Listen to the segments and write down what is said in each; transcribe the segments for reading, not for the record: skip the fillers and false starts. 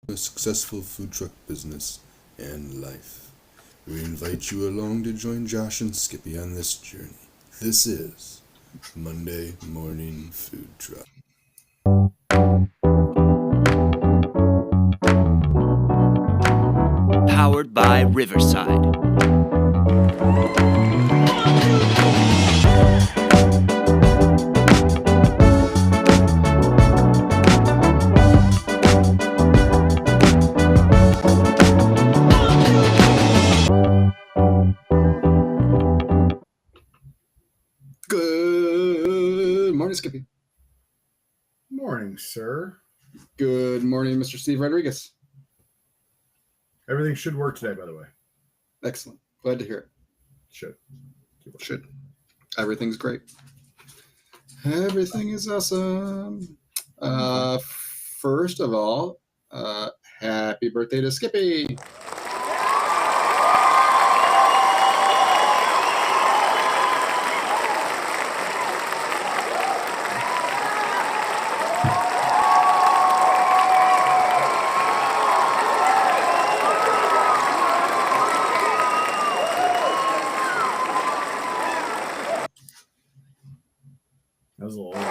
a successful food truck business and life. We invite you along to join Josh and Skippy on this journey. This is Monday Morning Food Truck. Powered by Riverside. Good morning, Skippy. Morning, sir. Good morning, Mr. Steve Rodriguez. Everything should work today, by the way. Excellent. Glad to hear it. Should. Everything's great. Everything is awesome. First of all, happy birthday to Skippy. That was a little old.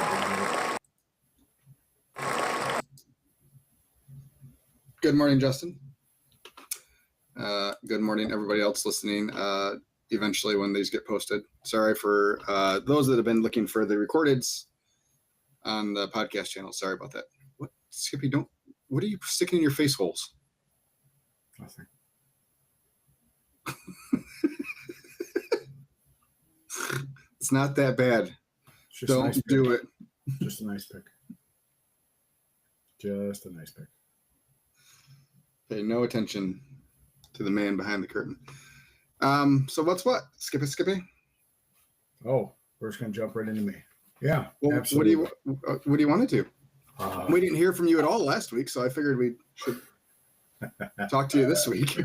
Good morning, Justin. Good morning, everybody else listening. Eventually, when these get posted. Sorry for those that have been looking for the recordeds on the podcast channel. Sorry about that. What, Skippy? What are you sticking in your face holes? Nothing. It's not that bad. Don't nice do it. Just a nice pick. Just a nice pick. Pay no attention to the man behind the curtain. So what's what? Skippy? Oh, we're just gonna jump right into me. Yeah, well, absolutely. What do you want to do? We didn't hear from you at all last week, so I figured we should talk to you this week.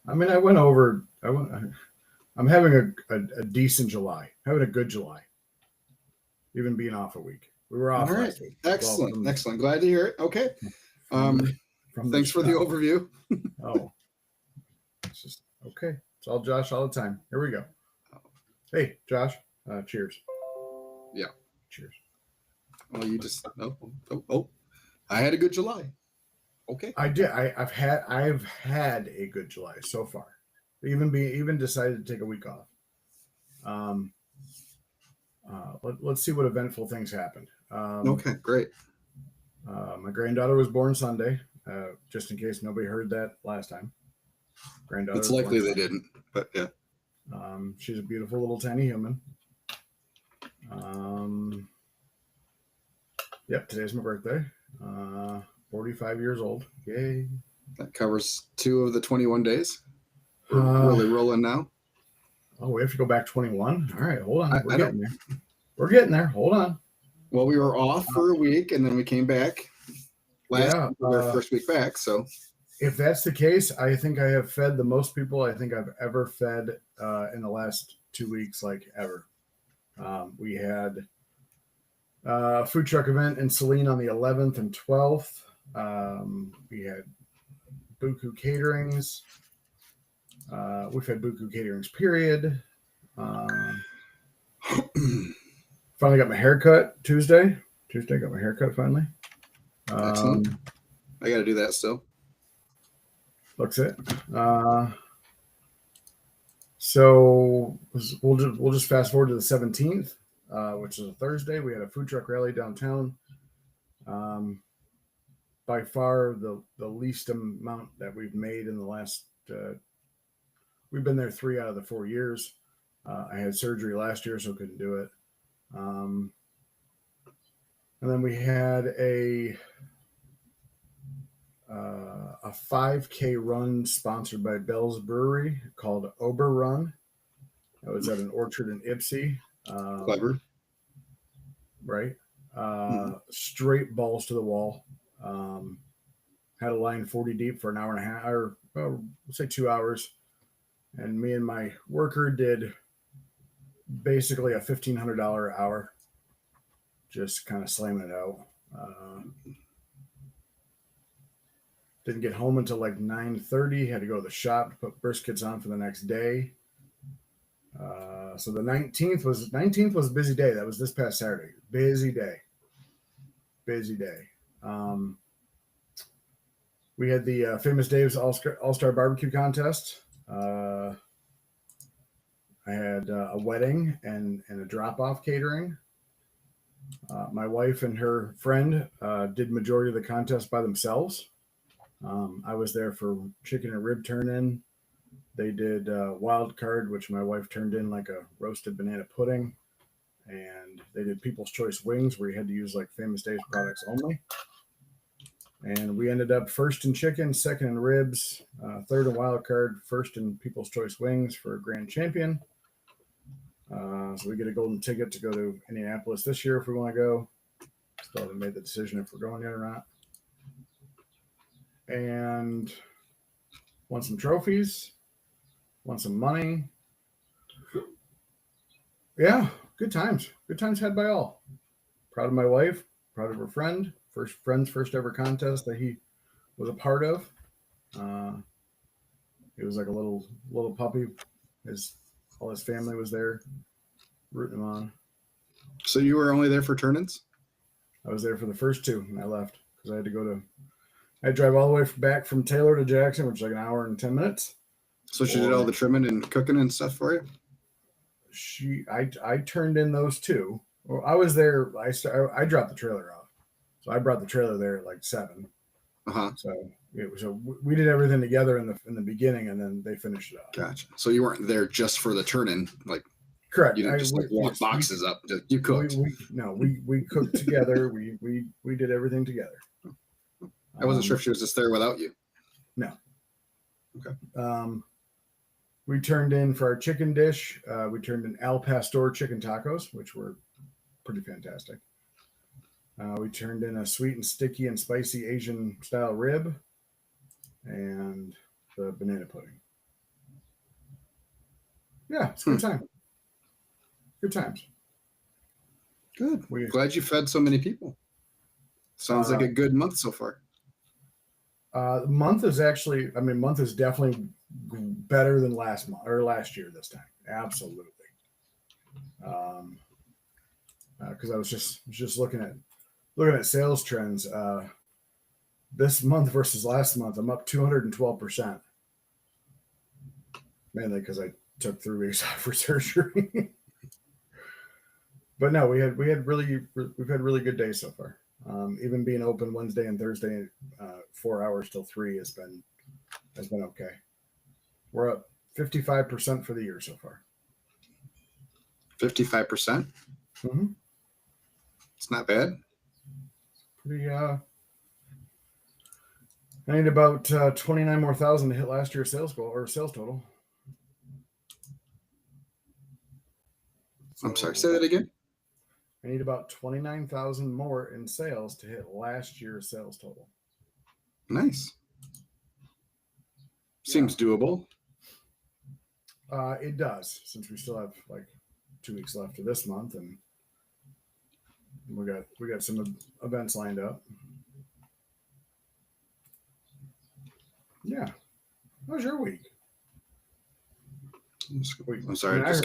I mean, I'm having a decent July. Having a good July. Even being off a week. We were off last week. Excellent. Excellent. Glad to hear it. Okay. Thanks for the overview. Oh. It's just okay. It's all Josh all the time. Here we go. Hey, Josh. Cheers. Yeah. Cheers. Well, you just I had a good July. Okay. I did. I've had a good July so far. Even decided to take a week off. Let's see what eventful things happened. Okay, great. My granddaughter was born Sunday. Just in case nobody heard that last time. Granddaughter. It's likely they didn't, but yeah. She's a beautiful little tiny human. Yep, today's my birthday. 45 years old. Yay. That covers 2 of the 21 days. We're really rolling now. Oh, we have to go back 21? All right, hold on. We're getting there. Hold on. Well, we were off for a week, and then we came back week, our first week back. So if that's the case, I think I have fed the most people I think I've ever fed in the last 2 weeks, like ever. We had a food truck event in Saline on the 11th and 12th. We had Buku Caterings. We've had Buku Caterings, period. Finally got my haircut Tuesday. I got my haircut finally. Excellent. I got to do that still. Looks it. So we'll just fast forward to the 17th, which is a Thursday. We had a food truck rally downtown. By far the least amount that we've made in the last. We've been there 3 out of the 4 years. I had surgery last year, so couldn't do it. And then we had a 5K run sponsored by Bell's Brewery called Ober Run. It was at an orchard in Ypsi. Clever. Right. Straight balls to the wall. Had a line 40 deep for an hour and a half, or let's say 2 hours. And me and my worker did basically a $1,500 hour, just kind of slamming it out. Didn't get home until like 9:30. Had to go to the shop to put briskets on for the next day. So the 19th was a busy day. That was this past Saturday. Busy day. We had the Famous Dave's All-Star Barbecue Contest. I had a wedding and a drop-off catering. My wife and her friend did majority of the contest by themselves. I was there for chicken and rib turn-in. They did wild card, which my wife turned in like a roasted banana pudding. And they did People's Choice wings, where you had to use like Famous Dave's products only. And we ended up first in chicken, second in ribs, third in wild card, first in People's Choice wings for a grand champion. So we get a golden ticket to go to Indianapolis this year if we want to go. Still haven't made the decision if we're going yet or not. And won some trophies, won some money. Yeah, good times. Good times had by all. Proud of my wife, proud of her friend. First ever contest that he was a part of. It was like a little puppy. All his family was there, rooting him on. So you were only there for turn-ins? I was there for the first two, and I left because I had to drive all the way back from Taylor to Jackson, which is like an hour and 10 minutes. So she did all the trimming and cooking and stuff for you? I turned in those two. Well, I was there. I dropped the trailer off, so I brought the trailer there at like 7. So we did everything together in the beginning, and then they finished it off. Gotcha. So you weren't there just for the turn-in, like correct? You didn't just walk boxes up. You cooked. We cooked together. We did everything together. I wasn't sure if she was just there without you. No. Okay. We turned in for our chicken dish. We turned in Al Pastor chicken tacos, which were pretty fantastic. We turned in a sweet and sticky and spicy Asian style rib and the banana pudding. Yeah, it's a good time. Good times. Good. Glad you fed so many people. Sounds like a good month so far. Month is definitely better than last month or last year this time. Absolutely. Because I was just looking at sales trends. This month versus last month, I'm up 212%. Mainly because I took 3 weeks off for surgery. But no, we've had really good days so far. Even being open Wednesday and Thursday, 4 hours till 3 has been okay. We're up 55% for the year so far. 55%? Mm-hmm. It's not bad. Pretty. I need about 29 more thousand to hit last year's sales goal or sales total. I'm sorry. Say that again. I need about 29,000 more in sales to hit last year's sales total. Nice. Seems doable. It does, since we still have like 2 weeks left of this month, and we got some events lined up. Yeah. How was your week? I'm sorry. I just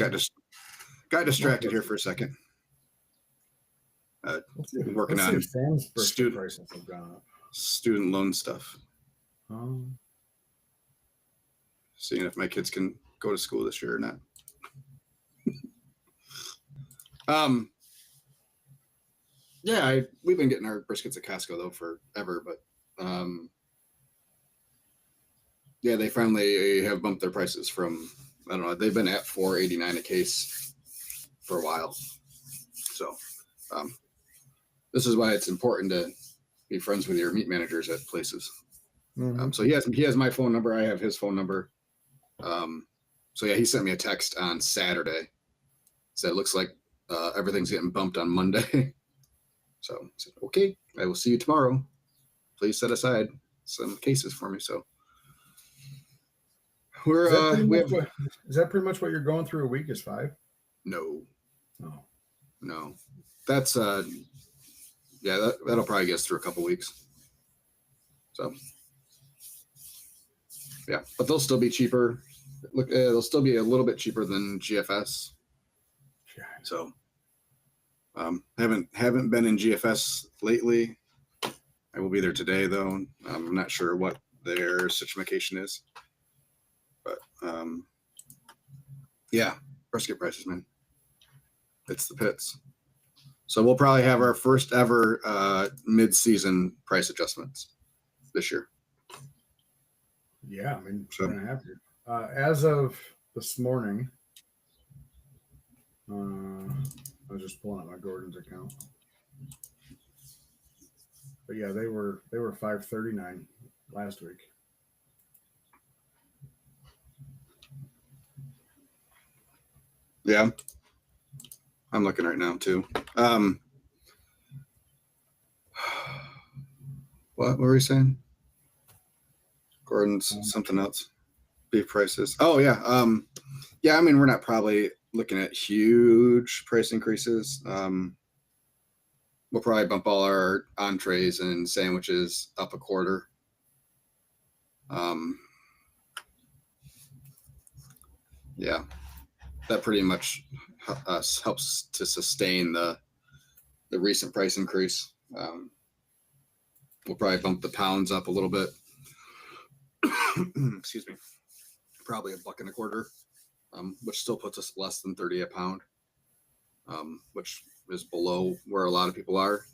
got distracted here for a second. Working on prices have gone up. Student loan stuff. Um, Seeing if my kids can go to school this year or not. Yeah, we've been getting our briskets at Costco though forever, but yeah, they finally have bumped their prices from, I don't know, they've been at $4.89 a case for a while. So this is why it's important to be friends with your meat managers at places. Mm-hmm. So he has my phone number. I have his phone number. So yeah, he sent me a text on Saturday. Said it looks like everything's getting bumped on Monday. So I said, okay, I will see you tomorrow. Please set aside some cases for me. So is that pretty much what you're going through a week is 5? No. Oh. No. That's yeah, that'll probably get us through a couple weeks. So Yeah, but they'll still be cheaper. Look, they'll still be a little bit cheaper than GFS. So, haven't been in GFS lately. I will be there today, though. I'm not sure what their situation is, but yeah, brisket prices, man. It's the pits. So we'll probably have our first ever mid-season price adjustments this year. Yeah, I mean, So- we're gonna have to. As of this morning, I was just pulling up my Gordon's account. But yeah, they were $5.39 last week. Yeah, I'm looking right now too. What were we saying? Gordon's something else. Beef prices. Oh yeah. Yeah, I mean, we're not probably looking at huge price increases. We'll probably bump all our entrees and sandwiches up a quarter. Yeah, that pretty much helps to sustain the recent price increase. We'll probably bump the pounds up a little bit. Excuse me. Probably $1.25, which still puts us less than 30 a pound, which is below where a lot of people are.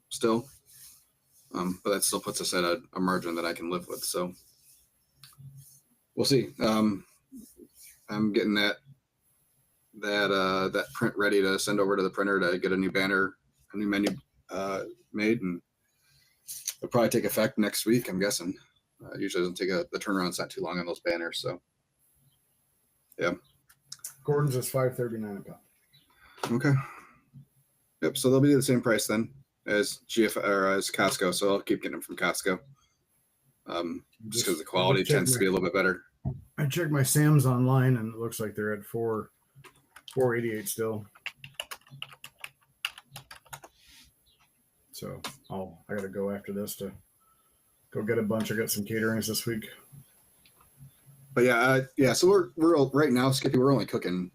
Still, but that still puts us at a margin that I can live with. So we'll see. I'm getting that print ready to send over to the printer to get a new banner, a new menu made, and it'll probably take effect next week, I'm guessing. Usually doesn't take the turnaround's not too long on those banners. So yeah. Gordon's is $5.39 a pound. Okay. Yep. So they'll be the same price then as as Costco. So I'll keep getting them from Costco. Just because the quality tends to be a little bit better. I checked my Sam's online and it looks like they're at $4.88 still. So I gotta go after this to go get a bunch. I got some caterings this week. But yeah. So we're right now, Skippy. We're only cooking.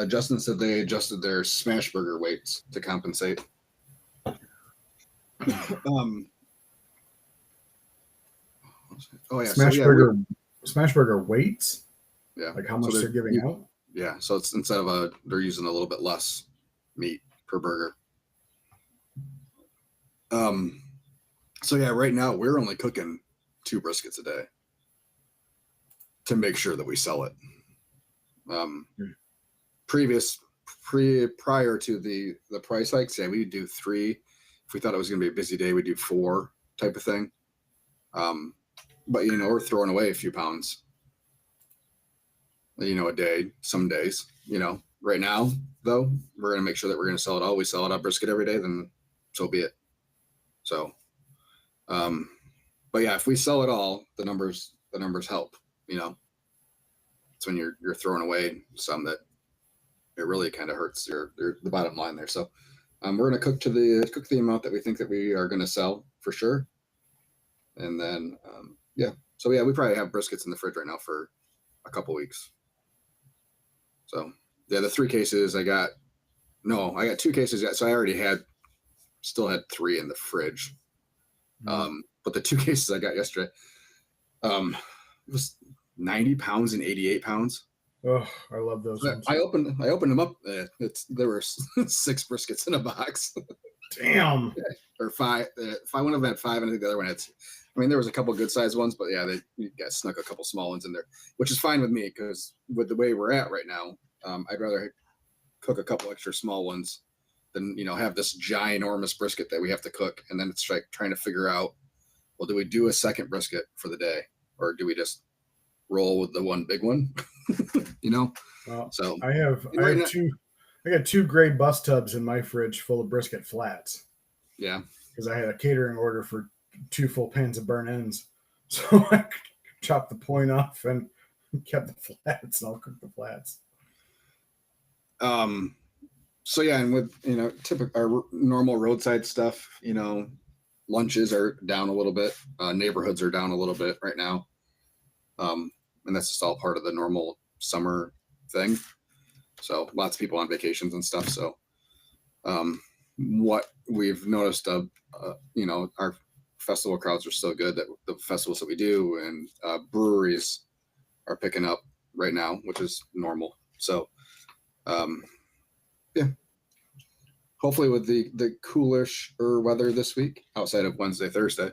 Justin said they adjusted their smash burger weights to compensate. Oh yeah, Smash burger weights. Yeah, like how much they're giving out. Yeah, so it's instead of they're using a little bit less meat per burger. So yeah, right now we're only cooking 2 briskets a day to make sure that we sell it. Prior to the price hikes, yeah, we'd do 3. If we thought it was going to be a busy day, we'd do 4 type of thing. But we're throwing away a few pounds, a day, some days. Right now though, we're going to make sure that we're going to sell it all. We sell it up brisket every day, then so be it. So, but yeah, if we sell it all, the numbers help. It's when you're throwing away some that it really kind of hurts the bottom line there. So, we're going to cook the amount that we think that we are going to sell for sure. And then, so yeah, we probably have briskets in the fridge right now for a couple weeks. So yeah, the 3 cases I got 2 cases yet. So I still had 3 in the fridge. But the 2 cases I got yesterday, it was 90 pounds and 88 pounds. Oh, I love those ones. I opened them up. There were 6 briskets in a box. Damn. Or 5. One of them had 5, and I think the other one had. I mean, there was a couple good sized ones, but yeah, you guys snuck a couple small ones in there, which is fine with me because with the way we're at right now, I'd rather cook a couple extra small ones than have this ginormous brisket that we have to cook, and then it's like trying to figure out, well, do we do a second brisket for the day, or do we just roll with the one big one? Well, so I got 2 gray bus tubs in my fridge full of brisket flats. Yeah, because I had a catering order for 2 full pans of burnt ends, so I chopped the point off and kept the flats, and I'll cook the flats. So yeah, and with typical our normal roadside stuff, lunches are down a little bit, neighborhoods are down a little bit right now, and that's just all part of the normal summer thing. So lots of people on vacations and stuff. So what we've noticed, our festival crowds are still good. That the festivals that we do and breweries are picking up right now, which is normal. So yeah, hopefully with the coolish weather this week, outside of Wednesday, Thursday,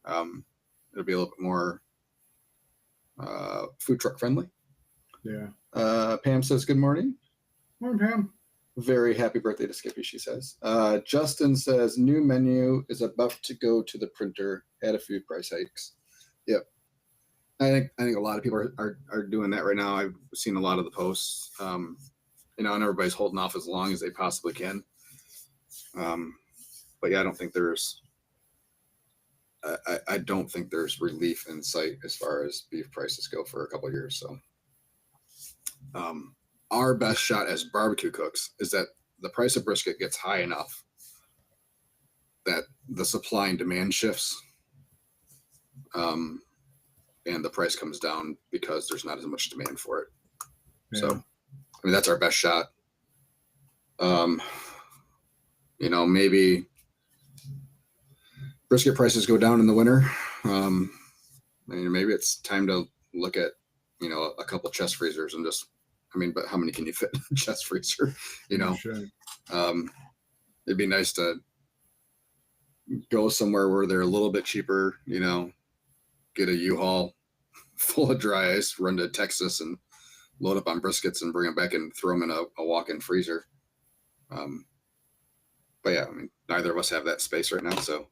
it'll be a little bit more food truck friendly. Yeah. Pam says good morning. Morning, Pam. Very happy birthday to Skippy, she says. Justin says new menu is about to go to the printer. Add a few price hikes. Yep. I think a lot of people are doing that right now. I've seen a lot of the posts. And everybody's holding off as long as they possibly can. But yeah, I don't think there's relief in sight as far as beef prices go for a couple of years. So our best shot as barbecue cooks is that the price of brisket gets high enough that the supply and demand shifts, and the price comes down because there's not as much demand for it. Yeah. So, that's our best shot. Maybe brisket prices go down in the winter. Maybe it's time to look at, a couple chest freezers and just, but how many can you fit in a chest freezer? Sure. It'd be nice to go somewhere where they're a little bit cheaper, get a U-Haul full of dry ice, run to Texas and load up on briskets and bring them back and throw them in a walk-in freezer. But yeah, neither of us have that space right now. So,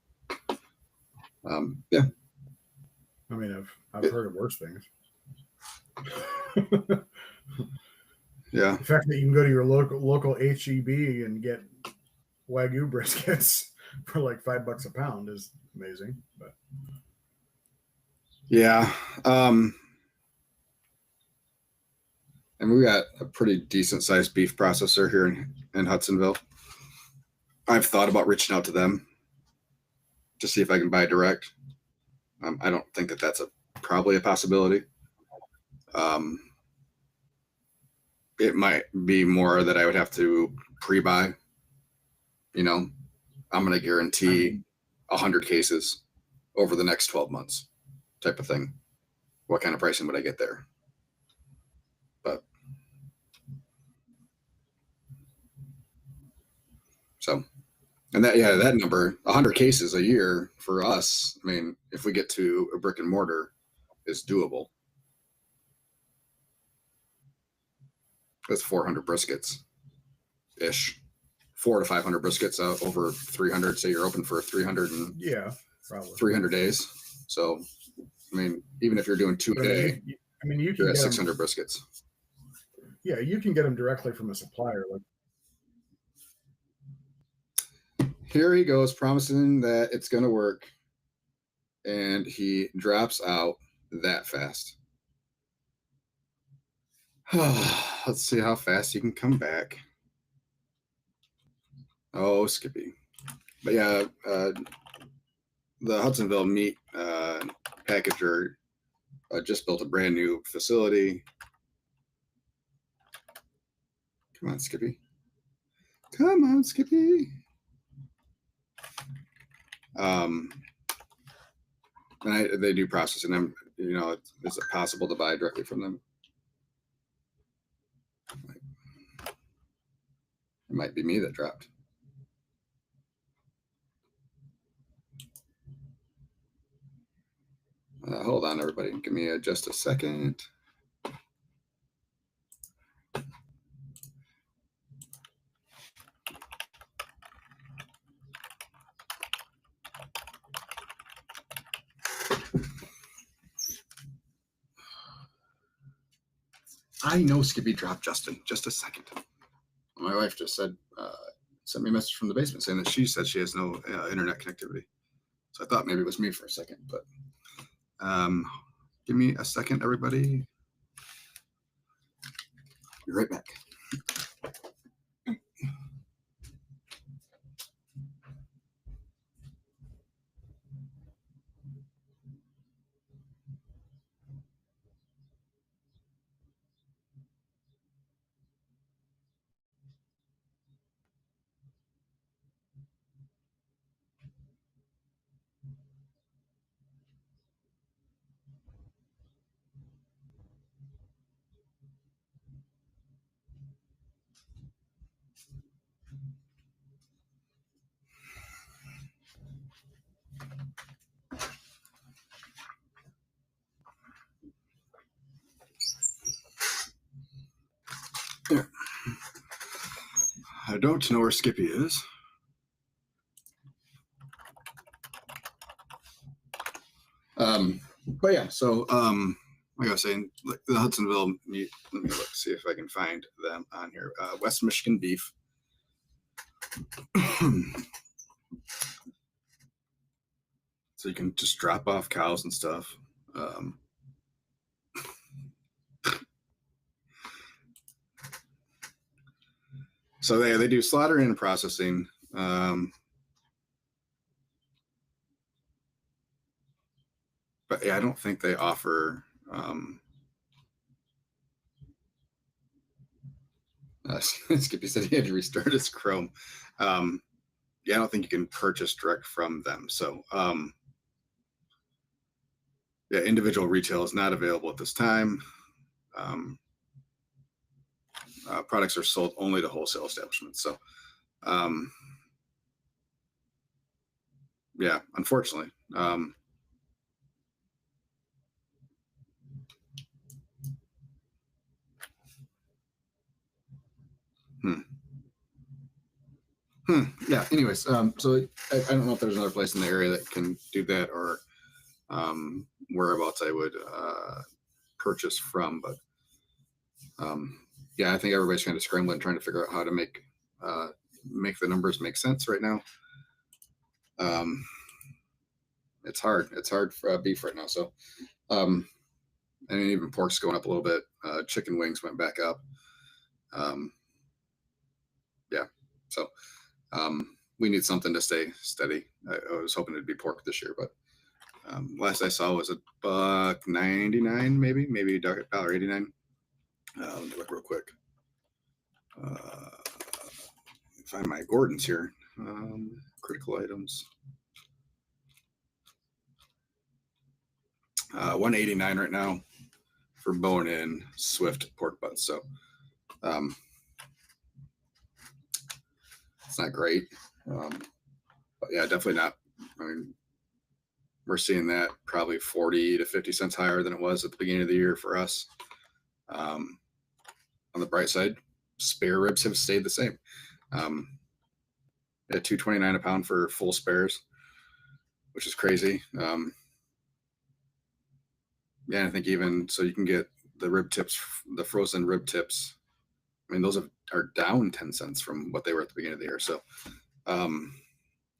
yeah. I've heard of worse things. Yeah. The fact that you can go to your local HEB and get Wagyu briskets for like $5 a pound is amazing. But yeah. And we got a pretty decent sized beef processor here in Hudsonville. I've thought about reaching out to them to see if I can buy direct. I don't think that that's probably a possibility. It might be more that I would have to pre-buy. I'm going to guarantee 100 cases over the next 12 months type of thing. What kind of pricing would I get there? But so, and that number, 100 cases a year for us, if we get to a brick and mortar, is doable. That's 400 briskets ish, 400 to 500 briskets over 300. Say you're open for 300 and probably 300 days. So, even if you're doing 2 a day, you can get get 600 briskets. Yeah, you can get them directly from a supplier. Here he goes promising that it's going to work, and he drops out that fast. Let's see how fast he can come back. Oh, Skippy. But yeah, the Hudsonville meat packager just built a brand new facility. Come on, Skippy. Come on, Skippy. And they do processing them. Is it possible to buy directly from them? It might be me that dropped. Hold on, everybody. Give me just a second. I know Skippy dropped, Justin. Just a second. My wife just sent me a message from the basement saying that she said she has no internet connectivity. So I thought maybe it was me for a second, but give me a second, everybody. Be right back. don't know where Skippy is. But yeah, so like I was saying, like the Hudsonville meat. Let me look, see if I can find them on here. West Michigan beef. So you can just drop off cows and stuff. So they do slaughtering and processing. But yeah, I don't think they offer. Skippy said he had to restart his Chrome. Yeah, I don't think you can purchase direct from them. So yeah, individual retail is not available at this time. Products are sold only to wholesale establishments. So yeah, unfortunately. Yeah. Anyways, so I don't know if there's another place in the area that can do that, or whereabouts I would purchase from. But yeah, I think everybody's kind of scrambling, trying to figure out how to make the numbers make sense right now. It's hard. It's hard for beef right now. So, I mean, even pork's going up a little bit. Chicken wings went back up. Yeah. So, we need something to stay steady. I was hoping it'd be pork this year, but last I saw was $1.99, maybe $1.89. Let me look real quick. Find my Gordon's here. Critical items. 189 right now for bone-in Swift pork butts. So it's not great. But yeah, definitely not. I mean, we're seeing that probably 40 to 50 cents higher than it was at the beginning of the year for us. On the bright side, spare ribs have stayed the same. At $2.29 a pound for full spares, which is crazy. Yeah, I think even so, you can get the rib tips, the frozen rib tips. I mean, those are down 10 cents from what they were at the beginning of the year. So,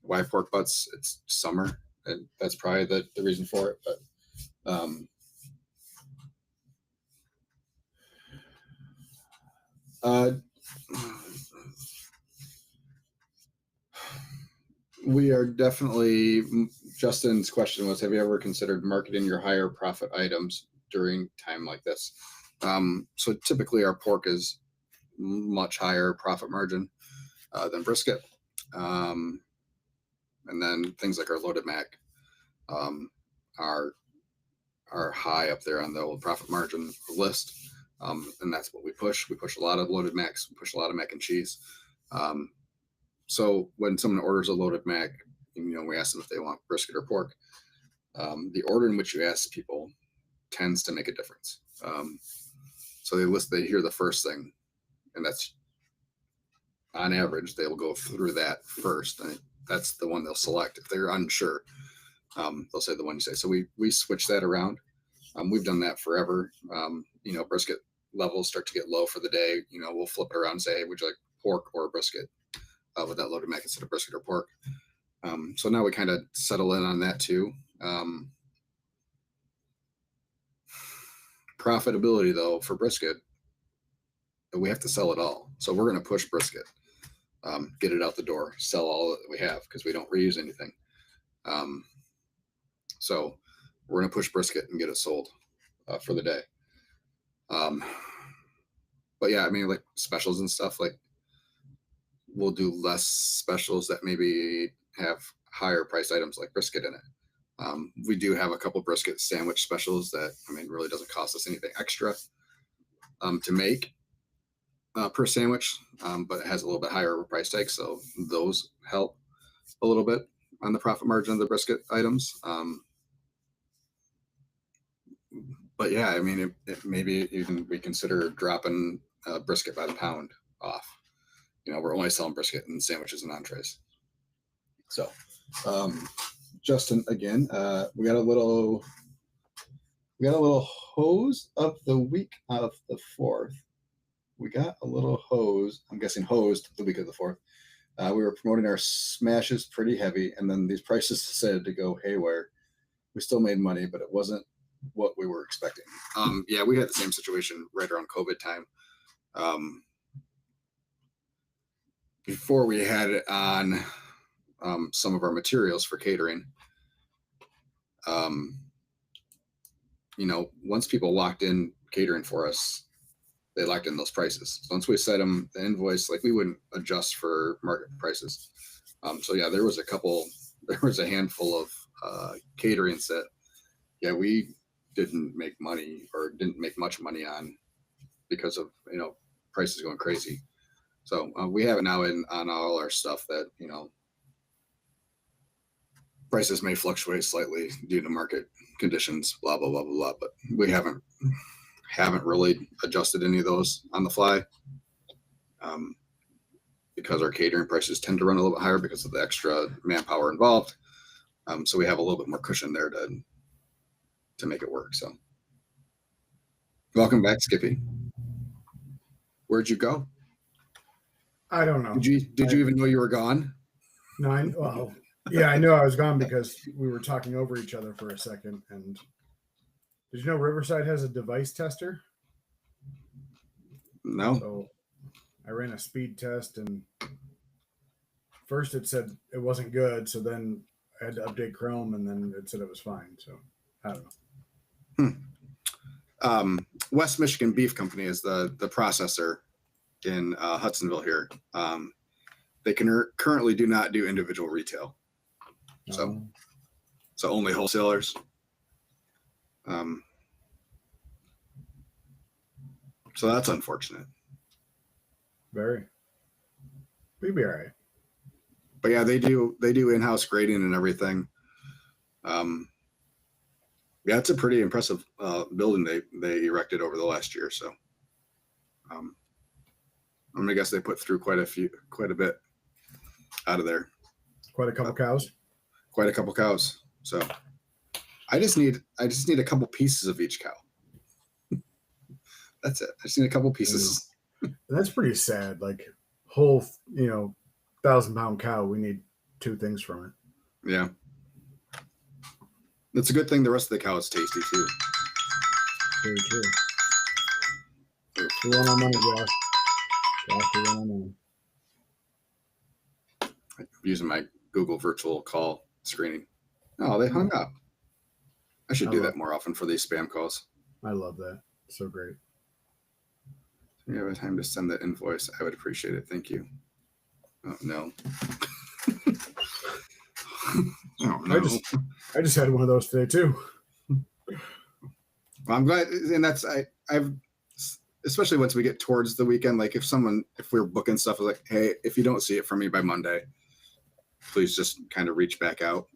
why pork butts? It's summer, and that's probably the reason for it. But we are definitely. Justin's question was, have you ever considered marketing your higher profit items during time like this? So typically our pork is much higher profit margin than brisket. And then things like our loaded mac are high up there on the old profit margin list. And that's what we push. We push a lot of loaded macs. We push a lot of mac and cheese. So when someone orders a loaded mac, we ask them if they want brisket or pork. The order in which you ask people tends to make a difference. So they hear the first thing, and that's on average, they will go through that first. And that's the one they'll select. If they're unsure, they'll say the one you say. So we switch that around. We've done that forever. Brisket levels start to get low for the day. We'll flip it around and say, hey, would you like pork or brisket with that loaded mac instead of brisket or pork? So now we kind of settle in on that too. Profitability though for brisket, we have to sell it all. So we're going to push brisket, get it out the door, sell all that we have because we don't reuse anything. So we're going to push brisket and get it sold for the day. But yeah, I mean, like specials and stuff, like we'll do less specials that maybe have higher priced items like brisket in it. We do have a couple brisket sandwich specials that, really doesn't cost us anything extra to make per sandwich, but it has a little bit higher price tag. So those help a little bit on the profit margin of the brisket items. But yeah, maybe even we consider dropping brisket by the pound off. we're only selling brisket and sandwiches and entrees. So, Justin, again, we got a little hose of the week of the 4th. We got a little hose. I'm guessing hosed the week of the 4th. We were promoting our smashes pretty heavy, and then these prices decided to go haywire. We still made money, but it wasn't what we were expecting. Yeah, we had the same situation right around COVID time. Before we had it on some of our materials for catering, once people locked in catering for us, they locked in those prices. So once we set them the invoice, like we wouldn't adjust for market prices. So yeah, there was a handful of caterings that, we didn't make money or didn't make much money on because of, prices going crazy. So we have it now on all our stuff that, prices may fluctuate slightly due to market conditions, blah, blah, blah, blah, blah. But we haven't really adjusted any of those on the fly, because our catering prices tend to run a little bit higher because of the extra manpower involved. So we have a little bit more cushion there to make it work. So welcome back, Skippy. Where'd you go? I don't know. Did you even know you were gone? No, I know I was gone because we were talking over each other for a second. And did you know Riverside has a device tester? No. So I ran a speed test, and first it said it wasn't good. So then I had to update Chrome, and then it said it was fine. So I don't know. West Michigan Beef Company is the processor in Hudsonville here. They currently do not do individual retail. So only wholesalers. So that's unfortunate. Very. We'd be all right. But yeah, they do in-house grading and everything. Yeah, it's a pretty impressive building they erected over the last year. So I'm gonna guess they put through quite a bit out of there. Quite a couple cows. Quite a couple cows. So I just need a couple pieces of each cow. That's it. I just need a couple pieces. That's pretty sad. Like whole, 1,000-pound cow. We need 2 things from it. Yeah. It's a good thing the rest of the cow is tasty too. Very true. We want our money, Josh. Josh, we want our money. I'm using my Google virtual call screening. Oh, they hung up. I should do that more often for these spam calls. I love that. So great. If you have time to send that invoice, I would appreciate it. Thank you. Oh no. Oh, no. I just had one of those today too. Well, I'm glad, and that's I've especially once we get towards the weekend, like if we're booking stuff, like, hey, if you don't see it from me by Monday, please just kind of reach back out.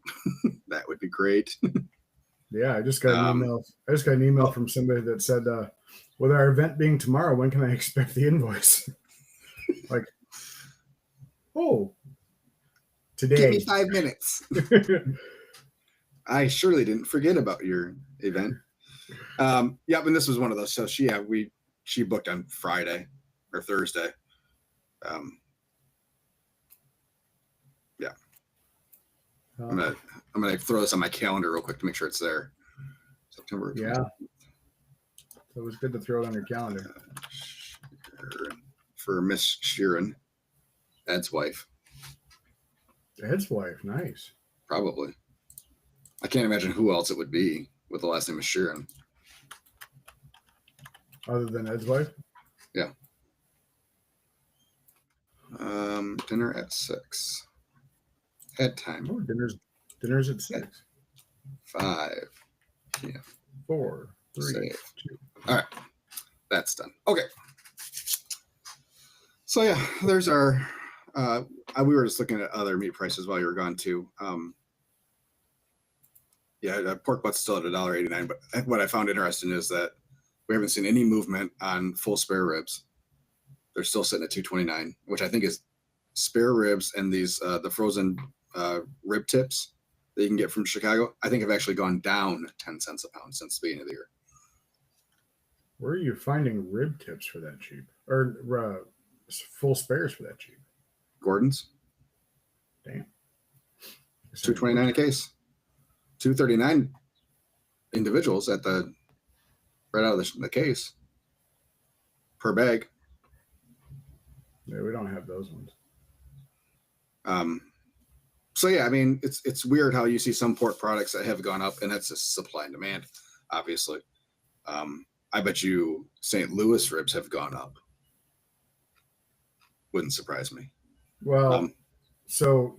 That would be great. Yeah, I just got an email. I just got an email from somebody that said, with our event being tomorrow, when can I expect the invoice? Like, oh, today. Give me 5 minutes. I surely didn't forget about your event. Yep, and this was one of those. So she booked on Friday or Thursday. Yeah. I'm gonna throw this on my calendar real quick to make sure it's there. September. Yeah. So it was good to throw it on your calendar. For Miss Sheeran, Ed's wife. Ed's wife, nice. Probably. I can't imagine who else it would be with the last name of Sheeran. Other than Ed's wife? Yeah. Dinner at 6. Ed time. Oh, dinner's at 6. 5 p.m. 4, 3, Save. 2. All right. That's done. Okay. So yeah, there's our we were just looking at other meat prices while you were gone too. Pork butt's still at $1.89, but what I found interesting is that we haven't seen any movement on full spare ribs. they're still sitting at $2.29, which I think is spare ribs and these the frozen rib tips that you can get from Chicago. I think have actually gone down 10 cents a pound since the beginning of the year. Where are you finding rib tips for that cheap, or full spares for that cheap? Gordon's. Damn. It's $2.29 a case. $2.39 individuals at the right out of the case per bag. Yeah, we don't have those ones. So yeah, I mean, it's weird how you see some pork products that have gone up, and that's just supply and demand, obviously. I bet you St. Louis ribs have gone up. Wouldn't surprise me. Well, so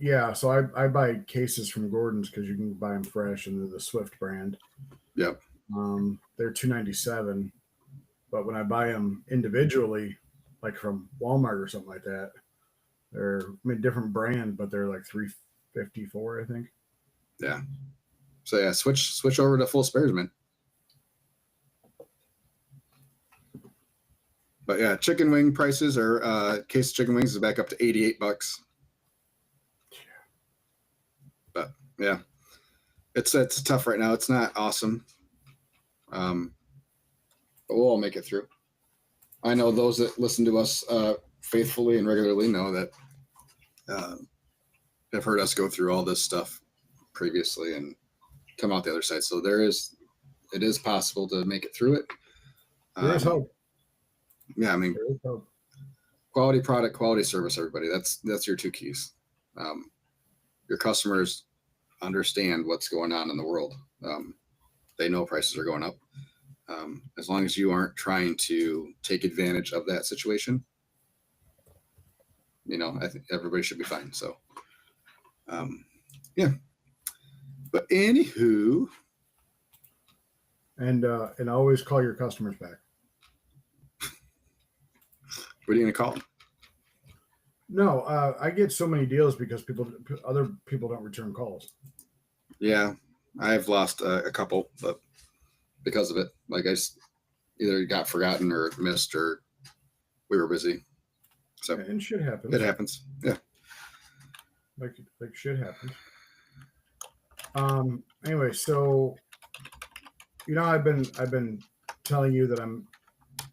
I buy cases from Gordon's because you can buy them fresh, and they're the Swift brand. Yep. They're $2.97, but when I buy them individually, like from Walmart or something like that, they're different brand, but they're like $3.54, I think. Yeah. So yeah, switch over to full spares, man. But yeah, chicken wing prices are case of chicken wings is back up to $88. But yeah, it's tough right now. It's not awesome. But we'll all make it through. I know those that listen to us faithfully and regularly know that have heard us go through all this stuff previously and come out the other side. So it is possible to make it through it. There is hope. Yeah, I mean, quality product, quality service, everybody. That's your two keys. Your customers understand what's going on in the world. They know prices are going up. As long as you aren't trying to take advantage of that situation, I think everybody should be fine. So, yeah. But anywho, and always call your customers back. what are you gonna call them? No, I get so many deals because other people don't return calls. Yeah, I've lost a couple, but because of it, like either got forgotten or missed, or we were busy. So and shit happens. It happens. Yeah. Like shit happens. Anyway, so I've been telling you that I'm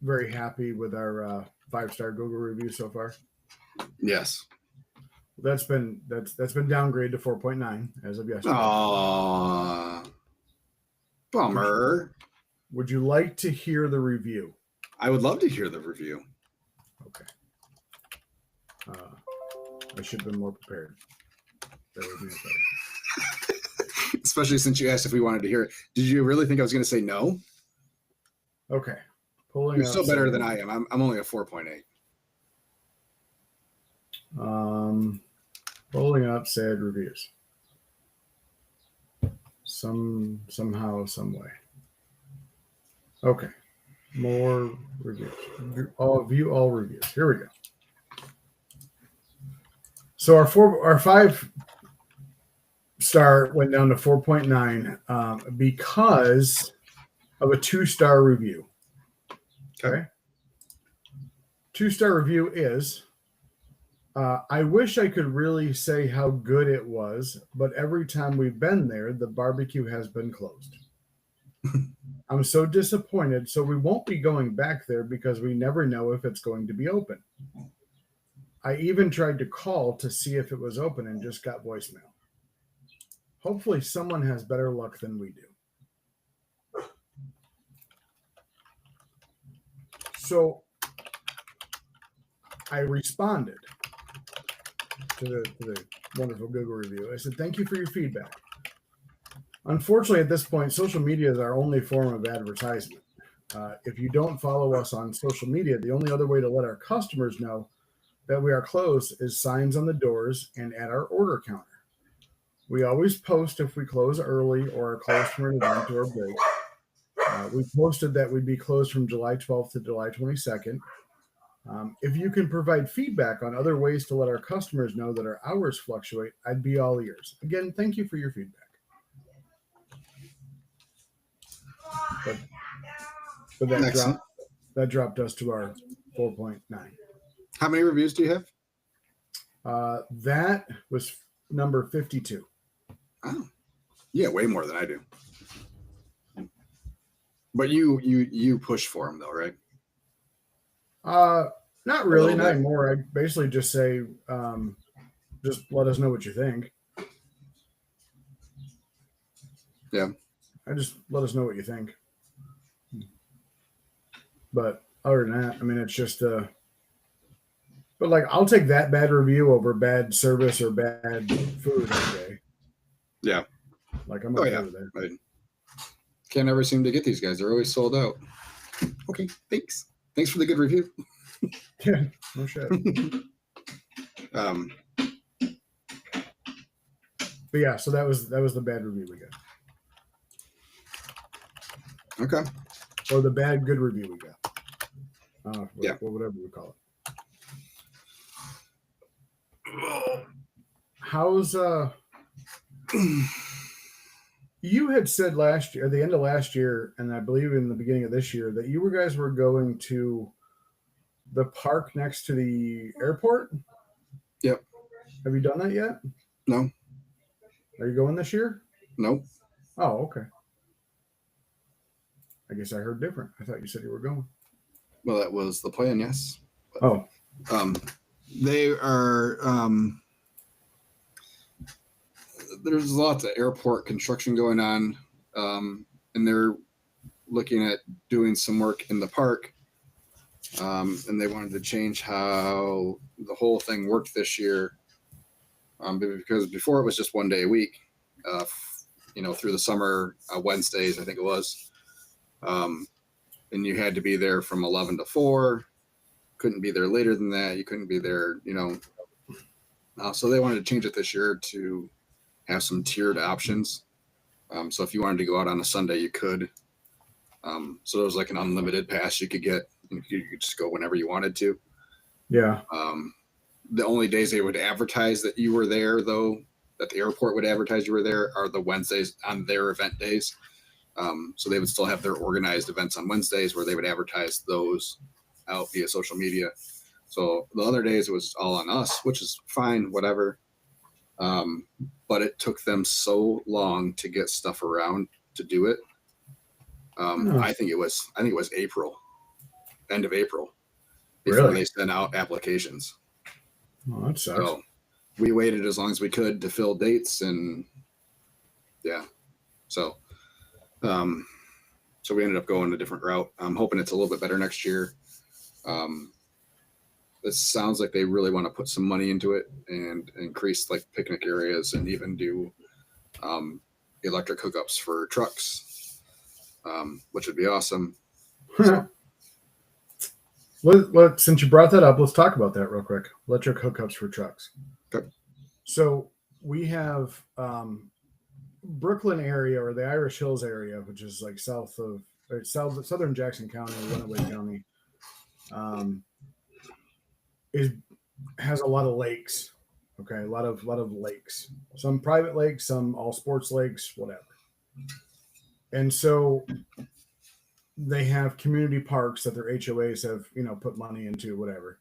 very happy with our 5-star Google review so far. Yes. That's been downgraded to 4.9 as of yesterday. Aww. Bummer. Would you like to hear the review? I would love to hear the review. Okay. I should have been more prepared. Bear with me a second. Especially since you asked if we wanted to hear it. Did you really think I was going to say no? Okay. Pulling You're up still better said- than I am. I'm only a 4.8. Pulling up said reviews. Somehow, some way. Okay. More reviews. View all reviews. Here we go. So our 5-star went down to 4.9 because of a 2-star review. Okay. 2-star review is I wish I could really say how good it was, but every time we've been there, the barbecue has been closed. I'm so disappointed, so we won't be going back there because we never know if it's going to be open. I even tried to call to see if it was open and just got voicemail. Hopefully someone has better luck than we do. So I responded to the wonderful Google review. I said, thank you for your feedback. Unfortunately, at this point, social media is our only form of advertisement. If you don't follow us on social media, the only other way to let our customers know that we are closed is signs on the doors and at our order counter. We always post if we close early or are closed for an event or a break. We posted that we'd be closed from July 12th to July 22nd. If you can provide feedback on other ways to let our customers know that our hours fluctuate, I'd be all ears. Again, thank you for your feedback. But that dropped us to our 4.9. How many reviews do you have? That was number 52. Oh, yeah, way more than I do. But you push for them though, right? Not really, little not bit. anymore. I basically just say, just let us know what you think. Yeah. I just let us know what you think. But other than that, I mean, it's just but like I'll take that bad review over bad service or bad food any day. Yeah. Like I'm Oh okay yeah. with that. I can't ever seem to get these guys. They're always sold out. Okay, thanks. Thanks for the good review. Yeah, no shit. Um, But yeah, so that was the bad review we got, okay. or the bad good review we got. Yeah. Whatever we call it. How's you had said last year, at the end of last year, and I believe in the beginning of this year, that you guys were going to the park next to the airport? Yep. Have you done that yet? No. Are you going this year? Nope. Oh, okay. I guess I heard different. I thought you said you were going. Well, that was the plan. Yes. But, Oh, they are. There's lots of airport construction going on, and they're looking at doing some work in the park. And they wanted to change how the whole thing worked this year, because before it was just 1 day a week, through the summer, Wednesdays, I think it was. And you had to be there from 11 to 4. Couldn't be there later than that. You couldn't be there, so they wanted to change it this year to have some tiered options. So if you wanted to go out on a Sunday, you could. So there was like an unlimited pass you could get. You could just go whenever you wanted to. yeah. The only days they would advertise that you were there, though, that the airport would advertise you were there, are the Wednesdays on their event days. So they would still have their organized events on Wednesdays where they would advertise those out via social media. So the other days it was all on us, which is fine, whatever. But it took them so long to get stuff around to do it. I think it was April, end of April, before they sent out applications. Oh, that sucks. So we waited as long as we could to fill dates, and yeah, so we ended up going a different route. I'm hoping it's a little bit better next year. This sounds like they really want to put some money into it and increase like picnic areas and even do electric hookups for trucks, which would be awesome. So, Since you brought that up, let's talk about that real quick. Electric hookups for trucks. Okay. So we have Brooklyn area, or the Irish Hills area, which is like southern Jackson County, Winaway County, has a lot of lakes. Okay, a lot of lakes. Some private lakes, some all sports lakes, whatever. And so they have community parks that their HOAs have, put money into, whatever.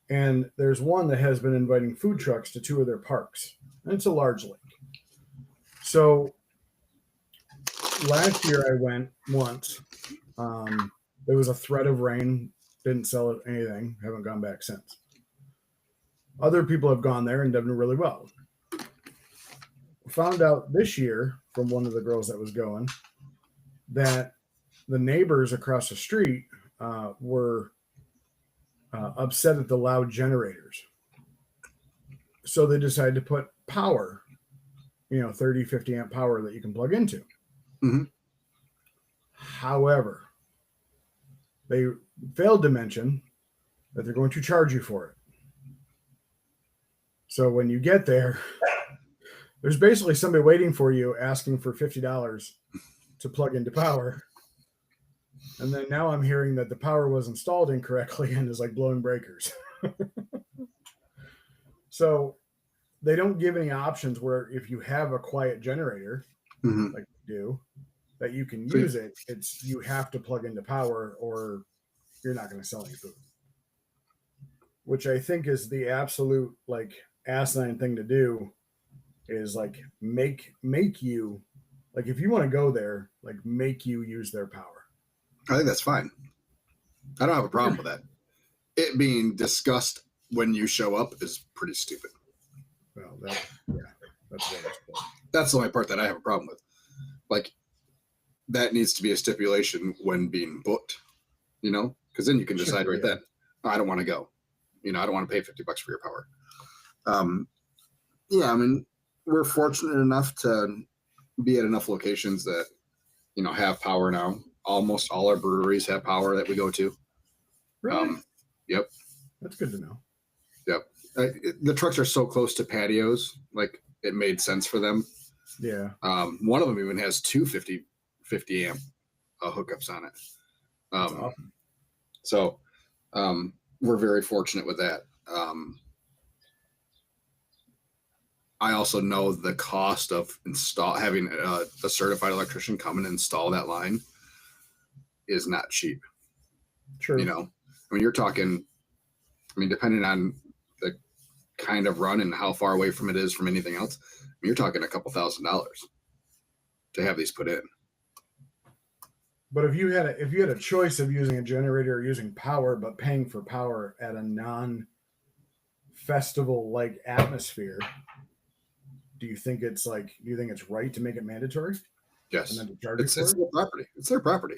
And there's one that has been inviting food trucks to 2 of their parks. And it's a large lake. So last year I went once. There was a threat of rain. Didn't sell anything. Haven't gone back since. Other people have gone there and done really well. Found out this year from one of the girls that was going that the neighbors across the street were upset at the loud generators. So they decided to put power, 30, 50 amp power that you can plug into. Mm-hmm. However, they failed to mention that they're going to charge you for it. So when you get there, there's basically somebody waiting for you asking for $50 to plug into power. And then now I'm hearing that the power was installed incorrectly and is like blowing breakers. So they don't give any options where if you have a quiet generator, Mm-hmm. like you do, that you can use it. You have to plug into power or you're not going to sell any food. which I think is the absolute like asinine thing to do, is like make you like if you want to go there, like make you use their power. I think that's fine. I don't have a problem with that. It being discussed when you show up is pretty stupid. Well, that's what it's for. That's the only part that I have a problem with. Like, that needs to be a stipulation when being booked, because then you can decide right then, I don't want to go. I don't want to pay $50 for your power. I mean, we're fortunate enough to be at enough locations that, have power now. Almost all our breweries have power that we go to. Really? Yep. That's good to know. Yep. The trucks are so close to patios, like it made sense for them. Yeah. One of them even has two 50 amp hookups on it. Awesome. So we're very fortunate with that. I also know the cost of having a certified electrician come and install that line is not cheap. True. I mean, you're talking, depending on the kind of run and how far away from it is from anything else, you're talking a couple $1,000s to have these put in. But if you had a choice of using a generator or using power, but paying for power at a non-festival like atmosphere, do you think it's right to make it mandatory? Yes. And then to charge It's for their property. It's their property.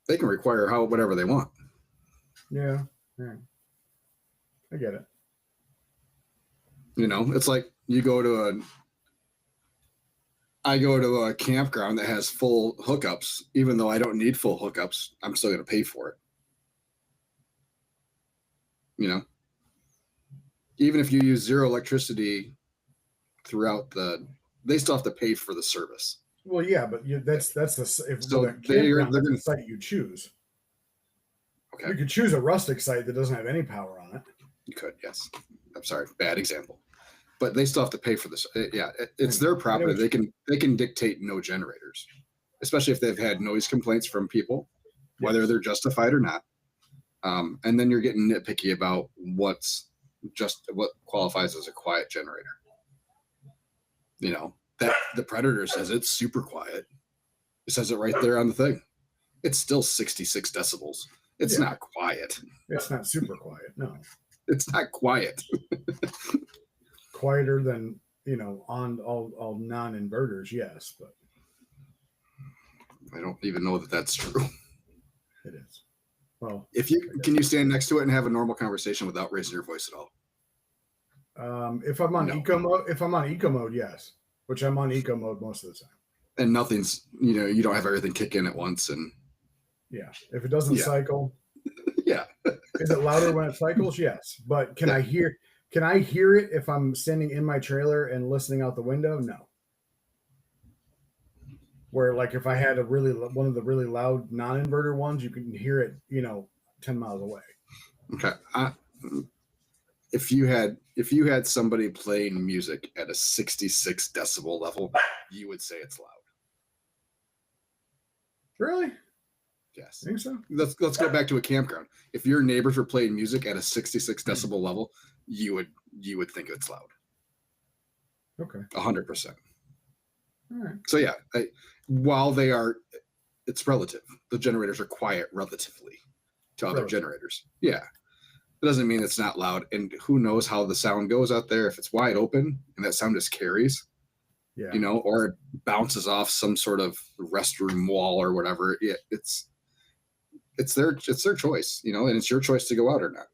They can require whatever they want. Yeah. I get it. It's like I go to a campground that has full hookups, even though I don't need full hookups, I'm still going to pay for it. Even if you use zero electricity throughout they still have to pay for the service. Well, yeah, but that's the site you choose. Okay. You could choose a rustic site that doesn't have any power on it. You could, yes. I'm sorry, bad example. But they still have to pay for this. It's their property. They can dictate no generators, especially if they've had noise complaints from people, whether they're justified or not. And then you're getting nitpicky about what qualifies as a quiet generator. That the Predator says it's super quiet. It says it right there on the thing. It's still 66 decibels. It's not quiet. It's not super quiet. No, it's not quiet. Quieter than on all non-inverters, yes, but I don't even know that that's true. It is. Well, can you stand next to it and have a normal conversation without raising your voice at all? If I'm on eco mode, yes, which I'm on eco mode most of the time. And nothing's, you don't have everything kick in at once, and if it doesn't cycle, is it louder when it cycles? Yes, but can I hear it if I'm standing in my trailer and listening out the window? No. Where like if I had one of the really loud non-inverter ones, you can hear it, 10 miles away. Okay. If you had somebody playing music at a 66 decibel level, you would say it's loud. Really? Yes. I think so. Let's go back to a campground. If your neighbors were playing music at a 66 decibel level, you would think it's loud. Okay. 100%. All right. So while it's relative. The generators are quiet relatively to other generators. Yeah. It doesn't mean it's not loud. And who knows how the sound goes out there. If it's wide open and that sound just carries, or it bounces off some sort of restroom wall or whatever. Yeah, it's their choice, and it's your choice to go out or not.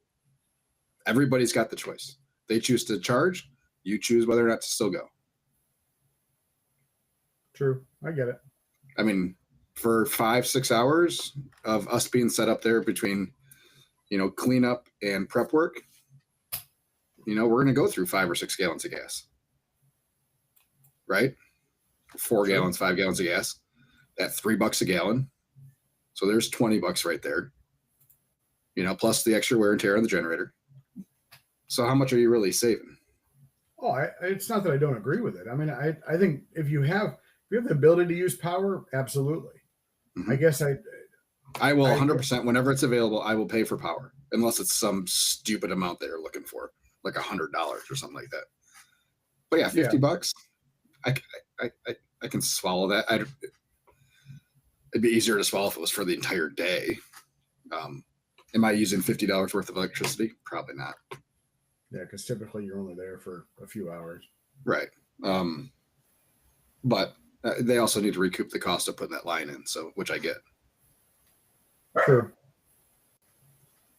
Everybody's got the choice. They choose to charge. You choose whether or not to still go. True. I get it. I mean, for 5-6 hours of us being set up there between, cleanup and prep work, we're going to go through 5 or 6 gallons of gas, right? 4 gallons, 5 gallons of gas at $3 a gallon. So there's $20 right there, plus the extra wear and tear on the generator. So how much are you really saving? Oh, it's not that I don't agree with it. I mean, I think if you have the ability to use power, absolutely. Mm-hmm. I guess I will 100%. Whenever it's available, I will pay for power. unless it's some stupid amount that you're looking for, like $100 or something like that. But yeah, $50. I can swallow that. It'd be easier to swallow if it was for the entire day. Am I using $50 worth of electricity? Probably not. Yeah, because typically you're only there for a few hours. Right. But they also need to recoup the cost of putting that line in, so which I get. True.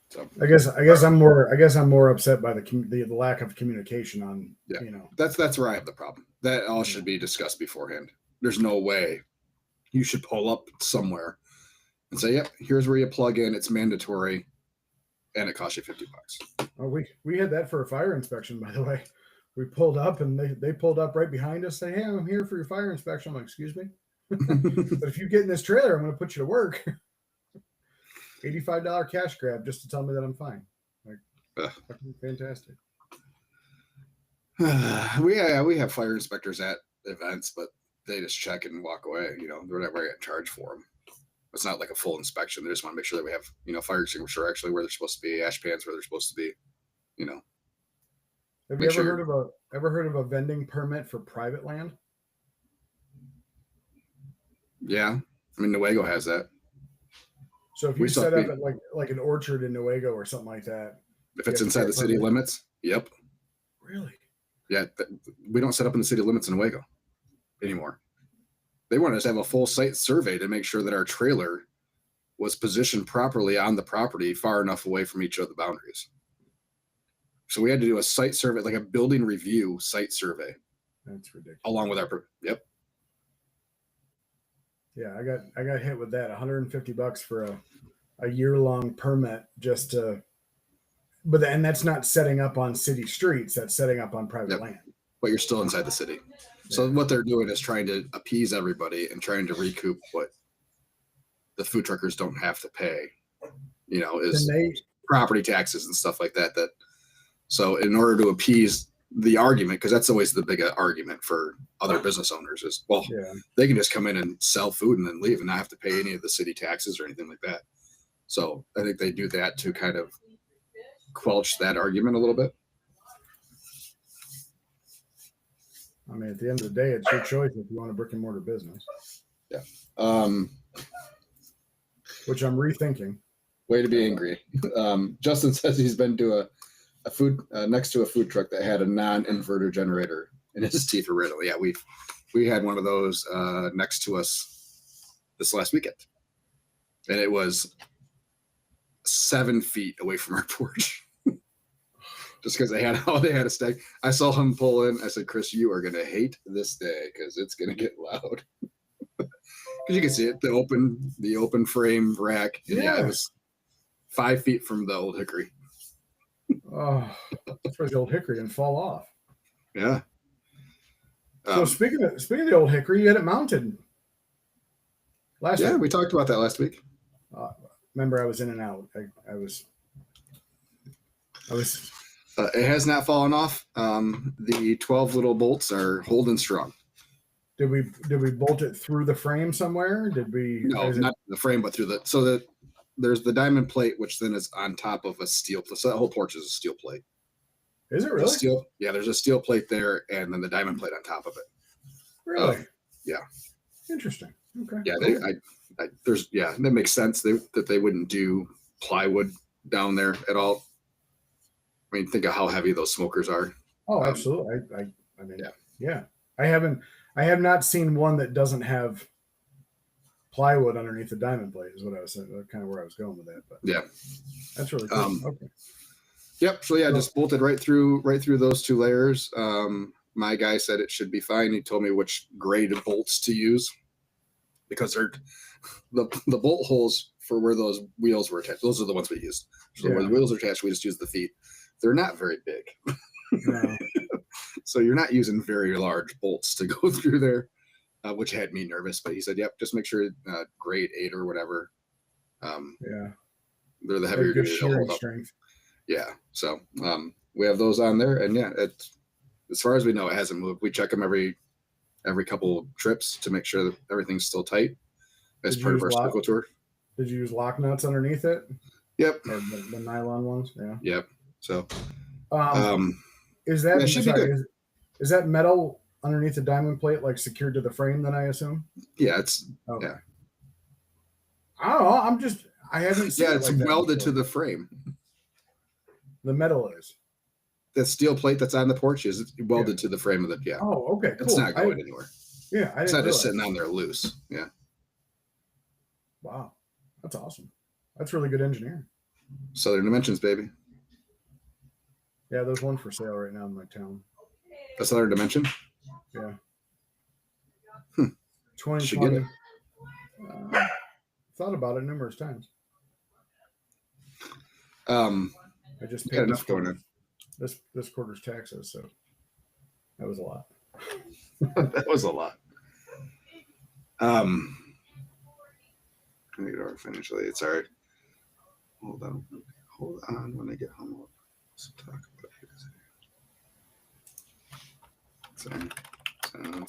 So I guess I'm more upset by the lack of communication on that's where I have the problem. That all should be discussed beforehand. There's no way you should pull up somewhere and say, "Yep, here's where you plug in. It's mandatory, and it costs you $50." Oh, we had that for a fire inspection, by the way. We pulled up and they pulled up right behind us, say, "Hey, I'm here for your fire inspection." I'm like, "Excuse me, but if you get in this trailer, I'm going to put you to work." $85 cash grab just to tell me that I'm fine. Like, fantastic. We have fire inspectors at events, but they just check and walk away. They're not getting charged for them. It's not like a full inspection. They just want to make sure that we have, fire extinguisher actually where they're supposed to be, ash pans where they're supposed to be. Have you ever heard of a vending permit for private land? Yeah, I mean Newego has that. So if you set up at like an orchard in Newego or something like that, if it's inside the city limits, yep. Really? Yeah, we don't set up in the city limits in Newego anymore. They want us to have a full site survey to make sure that our trailer was positioned properly on the property, far enough away from each of the boundaries. So we had to do a site survey, like a building review site survey. That's ridiculous. Along with yep. Yeah, I got hit with that $150 for a year-long permit just to, and that's not setting up on city streets. That's setting up on private land. But you're still inside the city. So what they're doing is trying to appease everybody and trying to recoup what the food truckers don't have to pay. Is property taxes and stuff like that. So in order to appease the argument, because that's always the big argument for other business owners is, they can just come in and sell food and then leave and not have to pay any of the city taxes or anything like that. So I think they do that to kind of quelch that argument a little bit. I mean, at the end of the day, it's your choice if you want a brick and mortar business. Yeah. Which I'm rethinking. Way to be angry. Justin says he's been to a food next to a food truck that had a non-inverter generator and his teeth were riddled. Yeah, we had one of those next to us this last weekend, and it was 7 feet away from our porch. Just because they had a stack. I saw him pull in. I said, "Chris, you are going to hate this day because it's going to get loud." Because you can see it, the open frame rack. And it was 5 feet from the old hickory. Oh, that's where the old hickory didn't fall off. Yeah. So speaking of the old hickory, you had it mounted last week. Yeah, we talked about that last week. Remember, I was in and out. I was. It has not fallen off. The 12 little bolts are holding strong. Did we bolt it through the frame somewhere? No, not the frame, but through there's the diamond plate, which then is on top of a steel plate. So that whole porch is a steel plate. Is it really? There's a steel plate there, and then the diamond plate on top of it. Really? Yeah. Interesting. Okay. Yeah, that makes sense. That they wouldn't do plywood down there at all. I mean, think of how heavy those smokers are. Oh, absolutely. I mean, yeah. I have not seen one that doesn't have plywood underneath the diamond plate is what I was saying. Kind of where I was going with that. But yeah, that's really cool. Okay. Yep. So just bolted right through those two layers. My guy said it should be fine. He told me which grade of bolts to use because they're the bolt holes for where those wheels were attached. Those are the ones we used. So where the wheels are attached, we just use the feet. They're not very big. No. So you're not using very large bolts to go through there, which had me nervous. But he said, "Yep, just make sure grade 8 or whatever." They're the heavier good shearing strength. Yeah. So we have those on there, and as far as we know, it hasn't moved. We check them every couple trips to make sure that everything's still tight as part of our cycle tour. Did you use lock nuts underneath it? Yep. or the nylon ones. Yeah. Yep. So, Um, is that yeah, it should be good. Is that metal underneath the diamond plate like secured to the frame? Then I assume. Yeah, it's Okay. yeah. I don't know. I haven't seen Yeah, it it's like that welded before. to the frame. The metal is. That steel plate that's on the porch is welded to the frame of the Oh, okay, cool. It's not going anywhere. Yeah, I It's didn't not just realize. sitting on there loose. Yeah. Wow, that's awesome. That's really good engineering. Southern Dimensions, baby. Yeah, there's one for sale right now in my town. The Southern Dimension. Yeah. 2020. Should get it. Thought about it numerous times. I just paid enough going on. This quarter's taxes, so that was a lot. That was a lot. Let me get our financial aid. Sorry. Hold on. When I get home, we'll talk about it.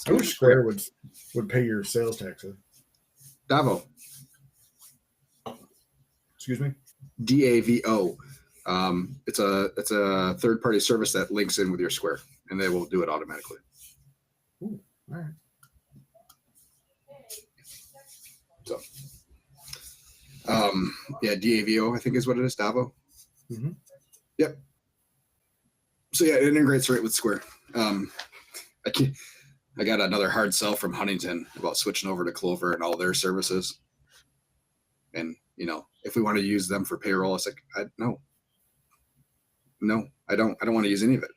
I wish Square would pay your sales taxes. Davo. Excuse me. DAVO. It's a third party service that links in with your Square, and they will do it automatically. Ooh, all right. So, yeah, DAVO, I think is what it is. Davo. Mm-hmm. Yep. So yeah, it integrates right with Square. I got another hard sell from Huntington about switching over to Clover and all their services. And if we want to use them for payroll, it's like no, I don't want to use any of it.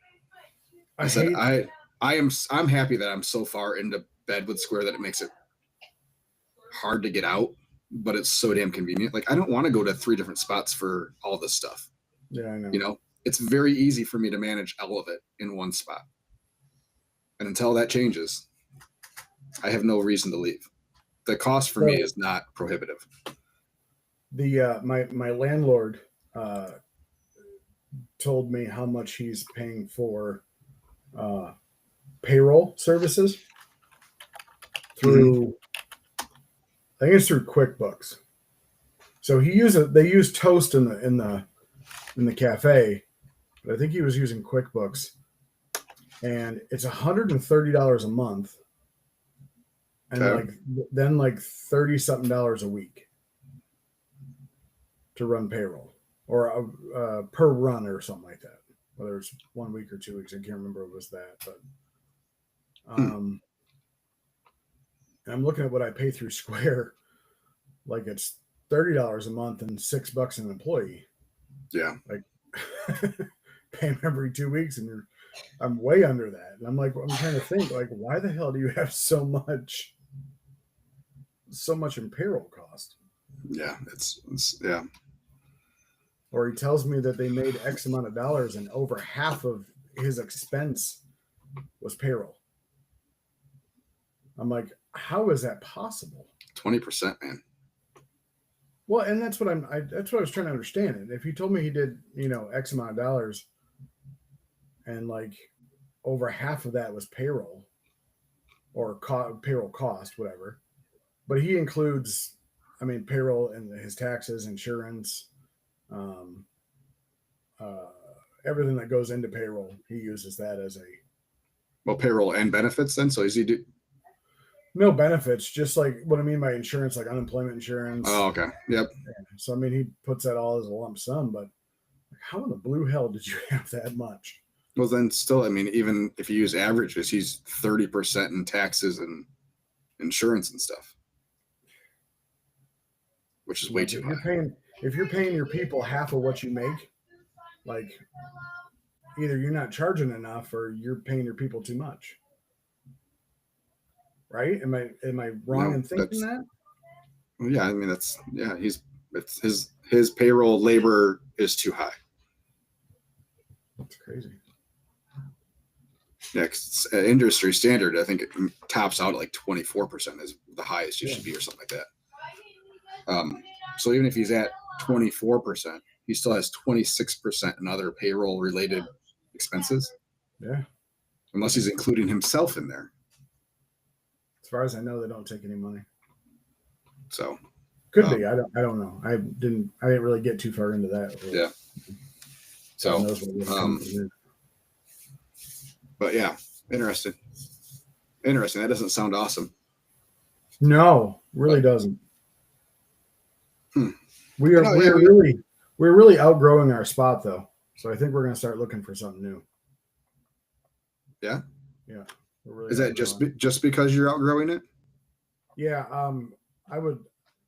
I'm happy that I'm so far into bed with Square that it makes it hard to get out, but it's so damn convenient. Like I don't want to go to 3 different spots for all this stuff. Yeah, I know. It's very easy for me to manage all of it in one spot. And until that changes, I have no reason to leave. The cost for me is not prohibitive. The my landlord told me how much he's paying for payroll services through I think it's through QuickBooks. So they use Toast in the cafe, but I think he was using QuickBooks, and it's $130 a month, and then like $30-something a week to run payroll, or per run or something like that. Whether it's 1 week or 2 weeks, I can't remember if it was that, but I'm looking at what I pay through Square, like it's $30 a month and $6 an employee. Yeah, like pay them every 2 weeks, and I'm way under that. And I'm trying to think, like, why the hell do you have so much in payroll cost? Yeah, it's yeah. Or he tells me that they made X amount of dollars and over half of his expense was payroll. I'm like, how is that possible? 20%, man. Well, and that's what that's what I was trying to understand. And if he told me he did, X amount of dollars, and like over half of that was payroll or payroll cost, whatever, but he includes, payroll and his taxes, insurance, everything that goes into payroll. He uses that as payroll and benefits then. So is he do? No benefits, just like what I mean by insurance, like unemployment insurance. Oh, okay. Yep. Yeah. So, he puts that all as a lump sum, but how in the blue hell did you have that much? Well, then still, even if you use averages, he's 30% in taxes and insurance and stuff, which is way too high. If you're paying your people half of what you make, like either you're not charging enough or you're paying your people too much. Right? Am I wrong in thinking that? Well, yeah, his payroll labor is too high. That's crazy. Next industry standard, I think it tops out at like 24% is the highest you should be, or something like that. So even if he's at 24%, he still has 26% in other payroll related expenses. Yeah. Unless he's including himself in there. As far as I know, they don't take any money. So, Could be. I don't know. I didn't really get too far into that. Yeah. God So, knows what we're gonna come from but yeah, interesting. That doesn't sound awesome. No, really doesn't. Hmm. We're really outgrowing our spot though. So I think we're gonna start looking for something new. Yeah. Yeah. Really Is that just because you're outgrowing it? Yeah. I would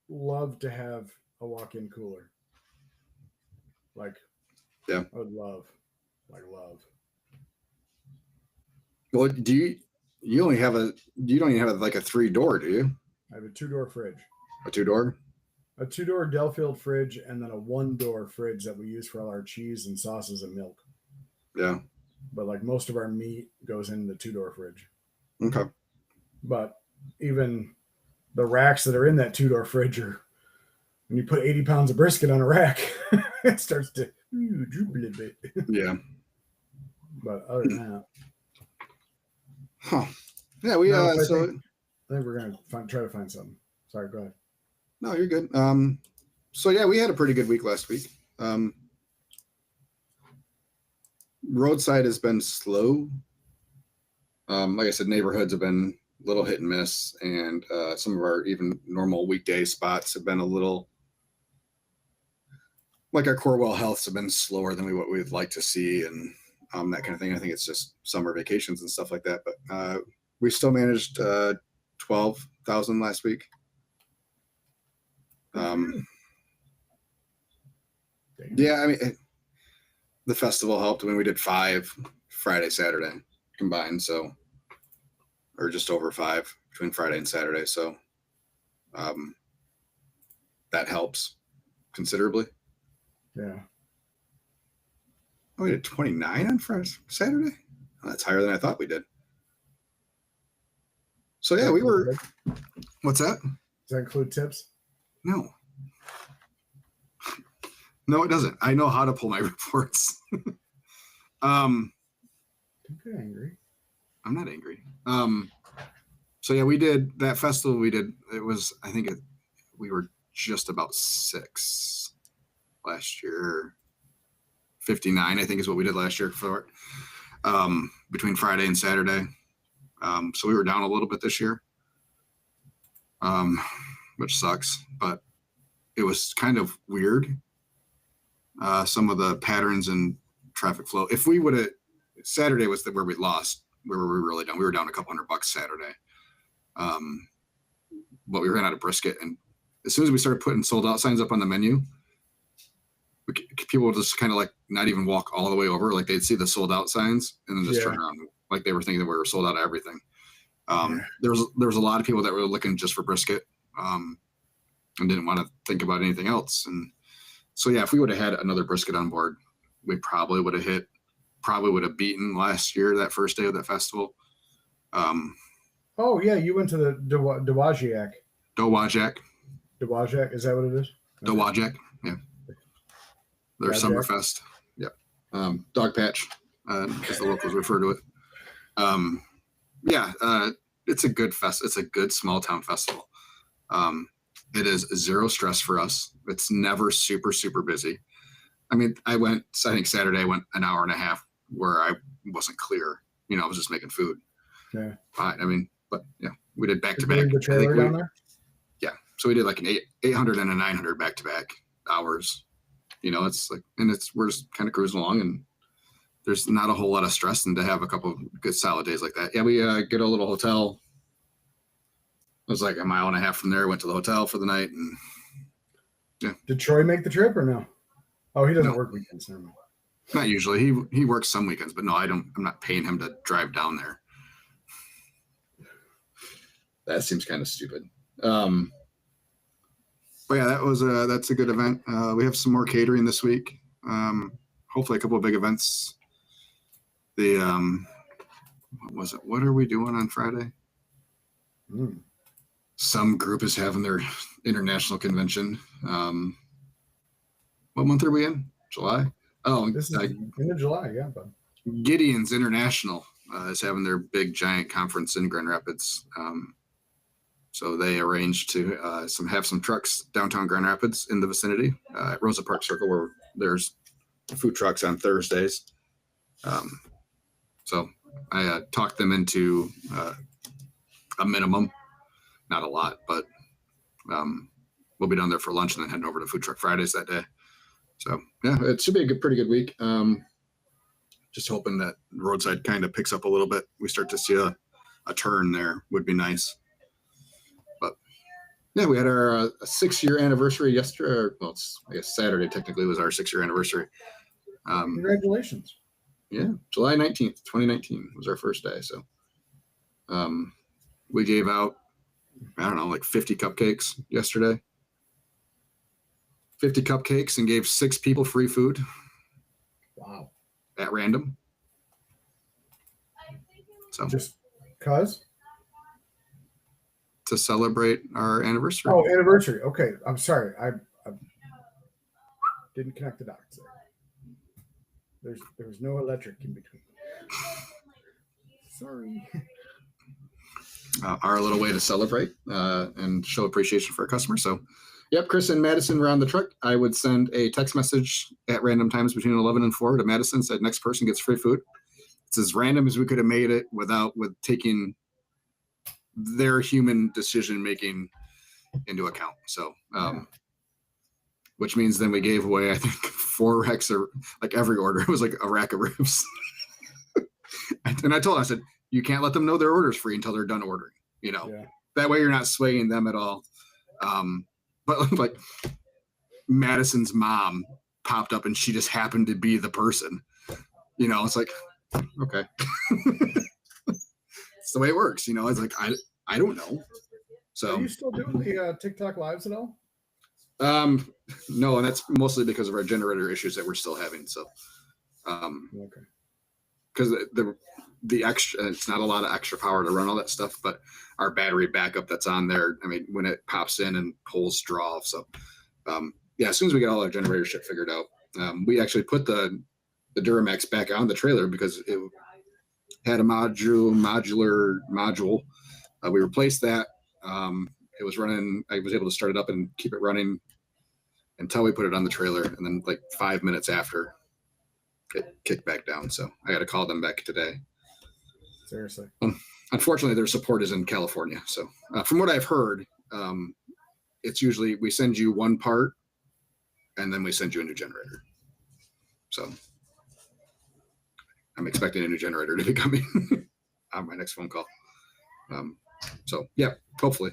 love to have a walk-in cooler. Like, yeah, I would love. Well, you don't even have like a 3-door, do you? I have a 2-door fridge. A 2-door? A 2-door Delfield fridge, and then a 1-door fridge that we use for all our cheese and sauces and milk. Yeah. But like most of our meat goes in the 2-door fridge. Okay. But even the racks that are in that 2-door fridge are, when you put 80 pounds of brisket on a rack, it starts to droop a little bit. Yeah. But other than that, yeah, we I think we're gonna try to find something. Sorry, go ahead. No, you're good. So yeah, we had a pretty good week last week. Roadside has been slow. Like I said, neighborhoods have been a little hit and miss, and some of our even normal weekday spots have been a little, like our Corewell Healths have been slower than what we'd like to see, and that kind of thing. I think it's just summer vacations and stuff like that. But we still managed 12,000 last week. Yeah, I mean, the festival helped. I mean, we did 5 Friday, Saturday combined, so, or just over 5 between Friday and Saturday. So that helps considerably. Yeah. Oh, we did 29 on Friday, Saturday. Oh, that's higher than I thought we did. So yeah, we were. What's that? Does that include tips? No. No, it doesn't. I know how to pull my reports. Don't get angry. I'm not angry. So yeah, we did that festival. It was, I think we were just about 6 last year. 59, I think, is what we did last year for it. Between Friday and Saturday. So we were down a little bit this year. Which sucks, but it was kind of weird. Some of the patterns and traffic flow. If we would have, Saturday was where we lost, where we were really down. We were down a couple $100 Saturday. But we ran out of brisket, and as soon as we started putting sold out signs up on the menu, people would just kind of like not even walk all the way over. Like they'd see the sold out signs and then just turn around, like they were thinking that we were sold out of everything. There was a lot of people that were looking just for brisket, and didn't want to think about anything else. And so yeah, if we would have had another brisket on board, we probably would have beaten last year, that first day of that festival. Oh yeah, you went to the Dowagiac. Dowagiac, is that what it is? Dowagiac, yeah. Their Summerfest. Yep. Dog Patch, as the locals refer to it. It's a good It's a good small town festival. It is zero stress for us. It's never super, super busy. I mean, I think Saturday I went an hour and a half where I wasn't clear. I was just making food. Yeah. Fine. I mean, but yeah, we did back to back. The trailer down there? Yeah. So we did like an 800 and a 900 back to back hours. It's like, and we're just kind of cruising along, and there's not a whole lot of stress than to have a couple of good solid days like that. Yeah, we get a little hotel. It was like a mile and a half from there. Went to the hotel for the night, and yeah. Did Troy make the trip or no? Oh, he doesn't work weekends. Never mind. Not usually. He works some weekends, but no, I'm not paying him to drive down there. That seems kind of stupid. But yeah, that's a good event. We have some more catering this week. Hopefully a couple of big events. What was it? What are we doing on Friday? Some group is having their international convention. What month are we in? July? Oh, this is end of July, yeah. But Gideon's International is having their big giant conference in Grand Rapids. So they arranged to have some trucks downtown Grand Rapids in the vicinity at Rosa Park Circle, where there's food trucks on Thursdays. So I talked them into a minimum, not a lot, but we'll be down there for lunch and then heading over to Food Truck Fridays that day. So yeah, it should be a pretty good week. Just hoping that roadside kind of picks up a little bit. We start to see a turn there would be nice. But yeah, we had our 6-year anniversary yesterday. Well, I guess Saturday technically was our 6-year anniversary. Congratulations. Yeah, July 19th, 2019 was our first day. So we gave out, I don't know, like 50 cupcakes yesterday. 50 cupcakes and gave 6 people free food. Wow. At random. So just cause? To celebrate our anniversary. Oh, anniversary. Okay. I'm sorry. I didn't connect the dots there. There was no electric in between. Sorry. Our little way to celebrate and show appreciation for our customers. So, yep, Chris and Madison were on the truck. I would send a text message at random times between 11 and 4 to Madison, said next person gets free food. It's as random as we could have made it with taking their human decision making into account. So, which means then we gave away, I think, 4 racks of, like every order was like a rack of ribs. And I told them, I said, you can't let them know their order's free until they're done ordering, that way you're not swaying them at all. But like Madison's mom popped up and she just happened to be the person, it's like, okay. It's the way it works. It's like, I don't know. So are you still doing the TikTok lives at all? No, and that's mostly because of our generator issues that we're still having. So, Okay. Because the extra, it's not a lot of extra power to run all that stuff, but our battery backup that's on there, I mean, when it pops in and pulls draw. So, yeah, as soon as we get all our generator shit figured out, we actually put the Duramax back on the trailer because it had a modular module. We replaced that. It was running. I was able to start it up and keep it running until we put it on the trailer. And then like 5 minutes after, it kicked back down. So I got to call them back today. Seriously. Unfortunately, their support is in California. So from what I've heard, it's usually we send you one part and then we send you a new generator. So I'm expecting a new generator to be coming on my next phone call. So yeah, hopefully.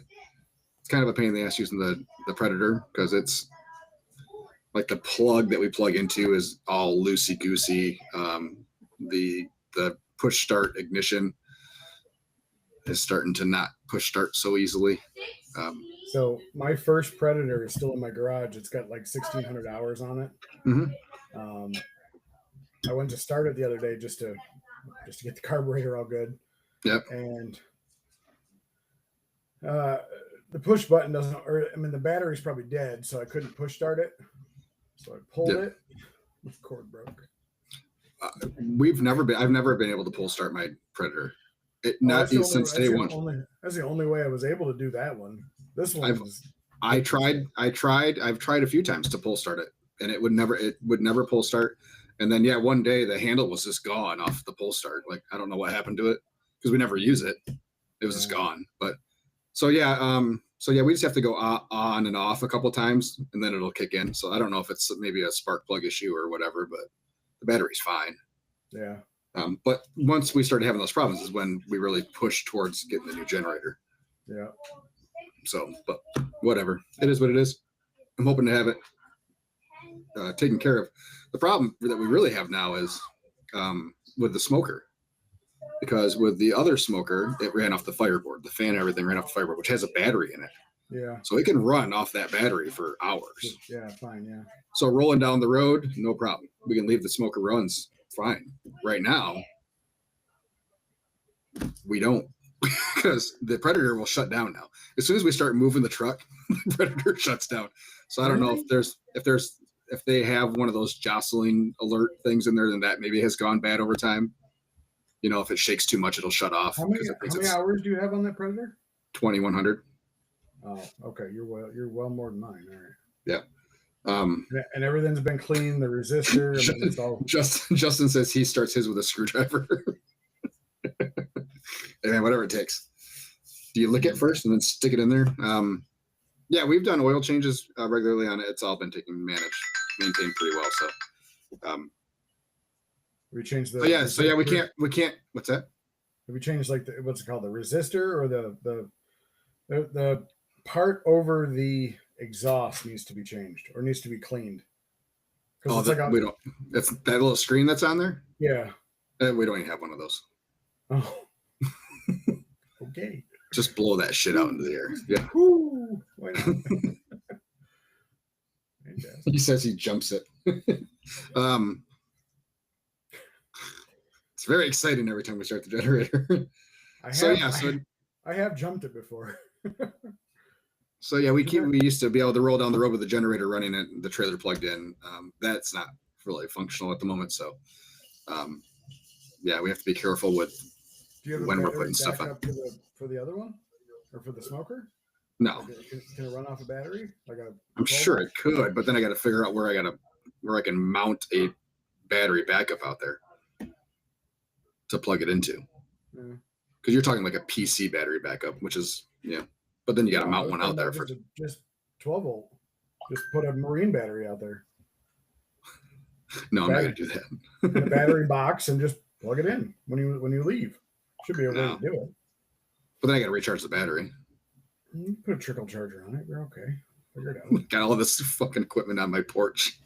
It's kind of a pain in the ass using the Predator because it's like the plug that we plug into is all loosey goosey. The push start ignition is starting to not push start so easily. So my first Predator is still in my garage. It's got like 1,600 hours on it. Mm-hmm. I went to start it the other day just to get the carburetor all good. Yep. And the push button doesn't, or I mean, the battery's probably dead, so I couldn't push start it. So I pulled it. The cord broke. I've never been able to pull start my Predator. Since day one. That's the only way I was able to do that one. This one I've tried a few times to pull start it and it would never pull start. And then one day the handle was just gone off the pull start. Like I don't know what happened to it because we never use it. It was just gone. But so we just have to go on and off a couple of times and then it'll kick in. So I don't know if it's maybe a spark plug issue or whatever, but the battery's fine. Yeah. But once we started having those problems is when we really pushed towards getting the new generator. Yeah. So, but whatever. It is what it is. I'm hoping to have it taken care of. The problem that we really have now is with the smoker. Because with the other smoker, it ran off the fireboard. The fan and everything ran off the fireboard, which has a battery in it. Yeah. So it can run off that battery for hours. Yeah, fine, yeah. So rolling down the road, no problem. We can leave the smoker runs fine. Right now, we don't because the Predator will shut down now. As soon as we start moving the truck, the Predator shuts down. So I don't know if they have one of those jostling alert things in there, then that maybe has gone bad over time. If it shakes too much, it'll shut off. How many hours do you have on that Predator? 2,100. Oh, okay. You're well more than mine. All right. Yeah. And everything's been cleaned. The resistor. I mean, it's all. Justin says he starts his with a screwdriver. And whatever it takes. Do you lick it first and then stick it in there? Yeah, we've done oil changes regularly on it. It's all been maintained pretty well. So, we changed the. So yeah, we can't. What's that? Have we changed like what's it called, the resistor, or the part over the exhaust needs to be changed or needs to be cleaned? Oh, we don't. That's that little screen that's on there. Yeah. We don't even have one of those. Oh. Okay. Just blow that shit out into the air. Yeah. Woo, why not? He says he jumps it. It's very exciting every time we start the generator. I have jumped it before. So yeah, we used to be able to roll down the road with the generator running it, the trailer plugged in. That's not really functional at the moment. So, yeah, we have to be careful with when we're putting stuff on. For the other one, or for the smoker? No. Can it run off a battery? I'm sure it could, but then I got to figure out where I can mount a battery backup out there to plug it into. Because you're talking like a PC battery backup, which is but then you got to mount one out there for just 12 volt. Just put a marine battery out there. No, I'm not gonna do that. Put a battery box and just plug it in when you leave. Should be a way to do it. But then I got to recharge the battery. You put a trickle charger on it. You're okay. Figure it out. Got all this fucking equipment on my porch.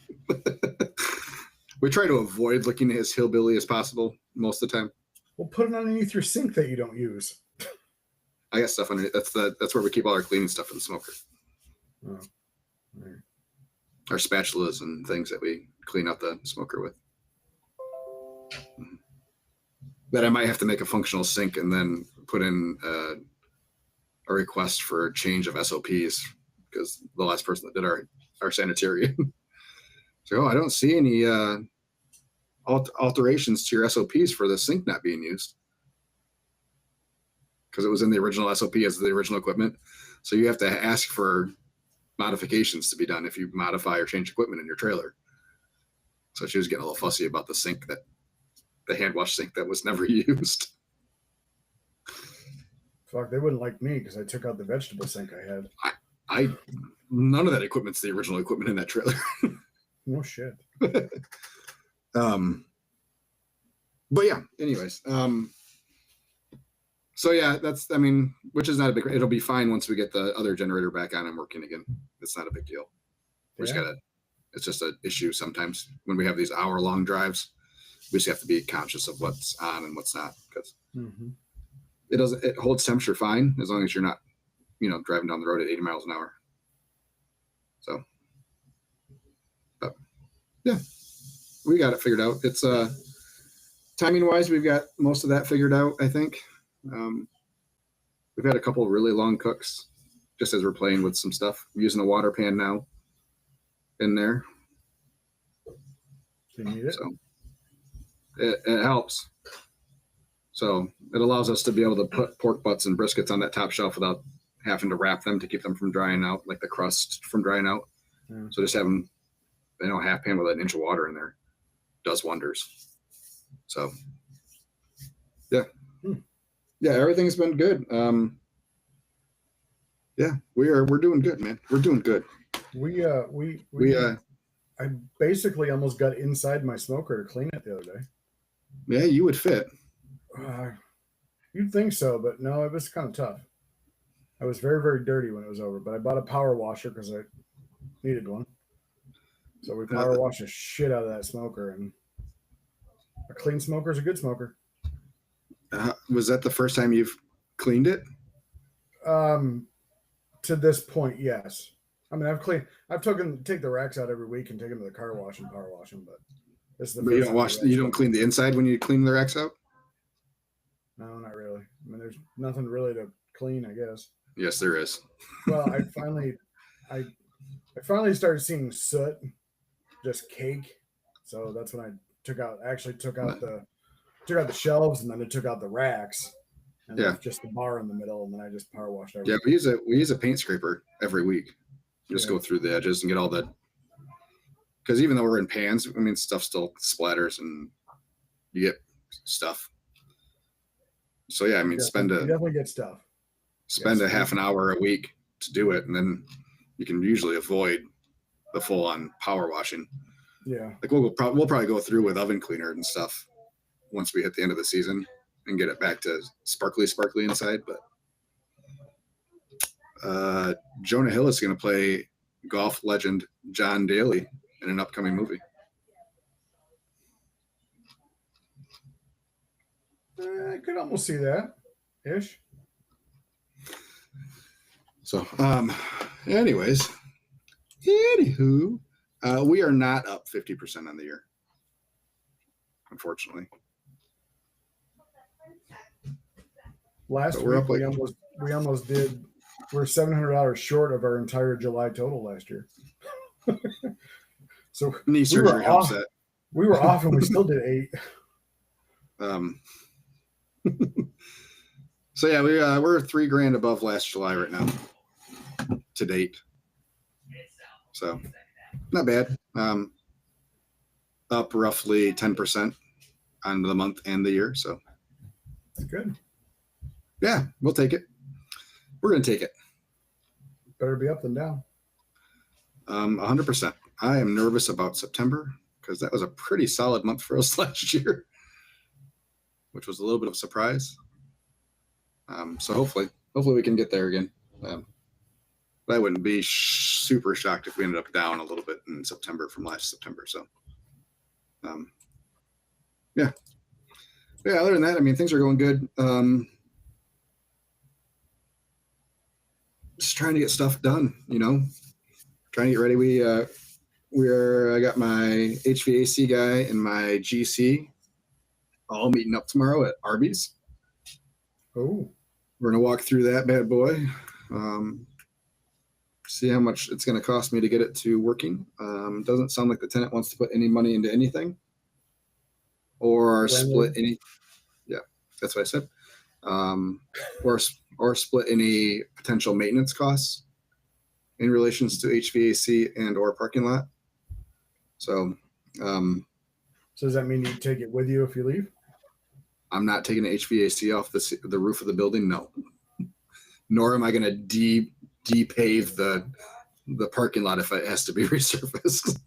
We try to avoid looking as hillbilly as possible most of the time. Well, put it underneath your sink that you don't use. I got stuff underneath. That's where we keep all our cleaning stuff for the smoker. Oh, right. Our spatulas and things that we clean out the smoker with. That I might have to make a functional sink and then put in a request for change of SOPs, because the last person that did our sanitary. So, I don't see any alterations to your SOPs for the sink not being used, because it was in the original SOP as the original equipment. So you have to ask for modifications to be done if you modify or change equipment in your trailer. So she was getting a little fussy about the hand wash sink that was never used. Fuck, they wouldn't like me because I took out the vegetable sink I had. None of that equipment's the original equipment in that trailer. No shit. But yeah, anyways. So yeah, which is not a big, it'll be fine once we get the other generator back on and working again. It's not a big deal. It's just an issue sometimes when we have these hour-long drives. We just have to be conscious of what's on and what's not, because it holds temperature fine as long as you're not, driving down the road at 80 miles an hour. So, but yeah, we got it figured out. It's timing wise, we've got most of that figured out, I think. We've had a couple of really long cooks just as we're playing with some stuff. We're using a water pan now in there. You need it? So it helps. So it allows us to be able to put pork butts and briskets on that top shelf without having to wrap them to keep them from drying out, like the crust from drying out. Yeah. So just having, half pan with an inch of water in there does wonders. So yeah. Yeah, everything's been good. Yeah, we're doing good, man. We're doing good. I basically almost got inside my smoker to clean it the other day. Yeah, you would fit. You'd think so, but no, it was kind of tough. I was very, very dirty when it was over, but I bought a power washer because I needed one. So we power washed the shit out of that smoker, and a clean smoker is a good smoker. Was that the first time you've cleaned it? To this point, yes. I mean, take the racks out every week and take them to the car wash and power wash them, but this is the first you don't clean the inside when you clean the racks out? No, not really. I mean, there's nothing really to clean, I guess. Yes, there is. Well, I finally started seeing soot, just cake. So that's when I took out the shelves, and then I took out the racks, and Yeah. there's just the bar in the middle, and then I just power washed Yeah, everything. we use a paint scraper every week. Just go through the edges and get all the, because even though we're in pans, I mean, stuff still splatters and you get stuff. So yeah, I mean, You definitely get stuff. spend a half an hour a week to do it, and then you can usually avoid the full on power washing. Yeah. Like we'll probably go through with oven cleaner and stuff once we hit the end of the season and get it back to sparkly inside. But Jonah Hill is going to play golf legend John Daly in an upcoming movie. I could almost see that ish. So, anyways, anywho, we are not up 50% on the year, unfortunately. Last But we're week up we almost did. We're $700 short of our entire July total last year. So knee surgery helps that. We were off, and we still did 8. So yeah, we're $3,000 above last July right now to date. So not bad. Up roughly 10% on the month and the year. So That's good. yeah, we'll take it. We're gonna take it. Better be up than down. 100%. I am nervous about September because that was a pretty solid month for us last year, which was a little bit of a surprise. So hopefully we can get there again. But I wouldn't be super shocked if we ended up down a little bit in September from last September. So, yeah. Other than that, I mean, things are going good. Just trying to get stuff done, trying to get ready. I got my HVAC guy and my GC all meeting up tomorrow at Arby's. Oh, We're going to walk through that bad boy. See how much it's going to cost me to get it to working. Doesn't sound like the tenant wants to put any money into anything or split any. Yeah, that's what I said. Or split any potential maintenance costs in relations to HVAC and or parking lot. So, so does that mean you take it with you if you leave? I'm not taking the HVAC off the roof of the building. No, nor am I going to depave the parking lot if it has to be resurfaced.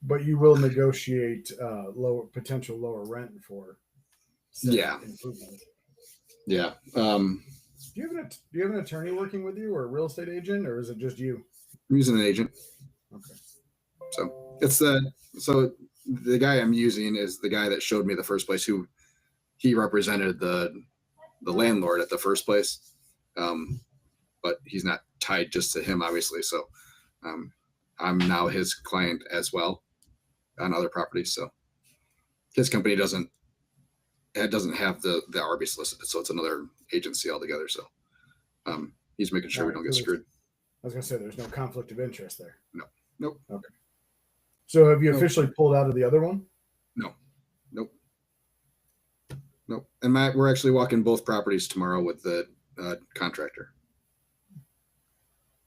But you will negotiate potential lower rent for improvements. Yeah. Do you have an attorney working with you, or a real estate agent, or is it just you? I'm using an agent. Okay. So the guy I'm using is the guy that showed me the first place, who he represented the landlord at the first place. But he's not tied just to him, obviously. So I'm now his client as well on other properties. So his company doesn't have the Arby's listed, so it's another agency altogether. So he's making sure we don't get screwed. I was gonna say there's no conflict of interest there. No. Nope. Okay. So have you officially pulled out of the other one? No. Nope. And we're actually walking both properties tomorrow with the contractor.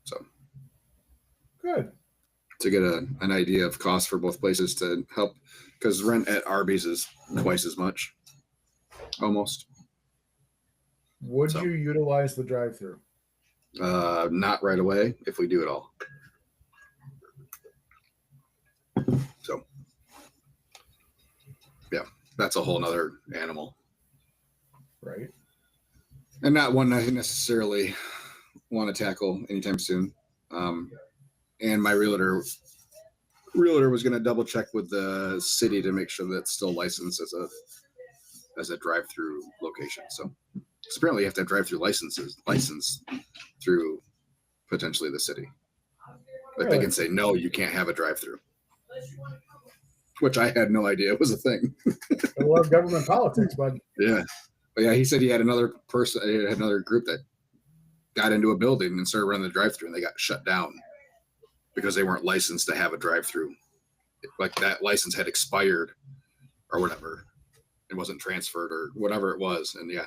So good. To get an idea of cost for both places to help, because rent at Arby's is twice as much, almost. Would you utilize the drive-through? Not right away if we do it all. So yeah, that's a whole nother animal. Right. And not one I necessarily want to tackle anytime soon. And my realtor was going to double check with the city to make sure that it's still licensed as a drive-through location. So apparently you have to have drive-through license through potentially the city. Like they can say, no, you can't have a drive-through, which I had no idea was a thing. I love government politics, bud. Yeah. But yeah, he said he had another group that got into a building and started running the drive-through, and they got shut down because they weren't licensed to have a drive-through. Like that license had expired or whatever. It wasn't transferred or whatever it was. And yeah.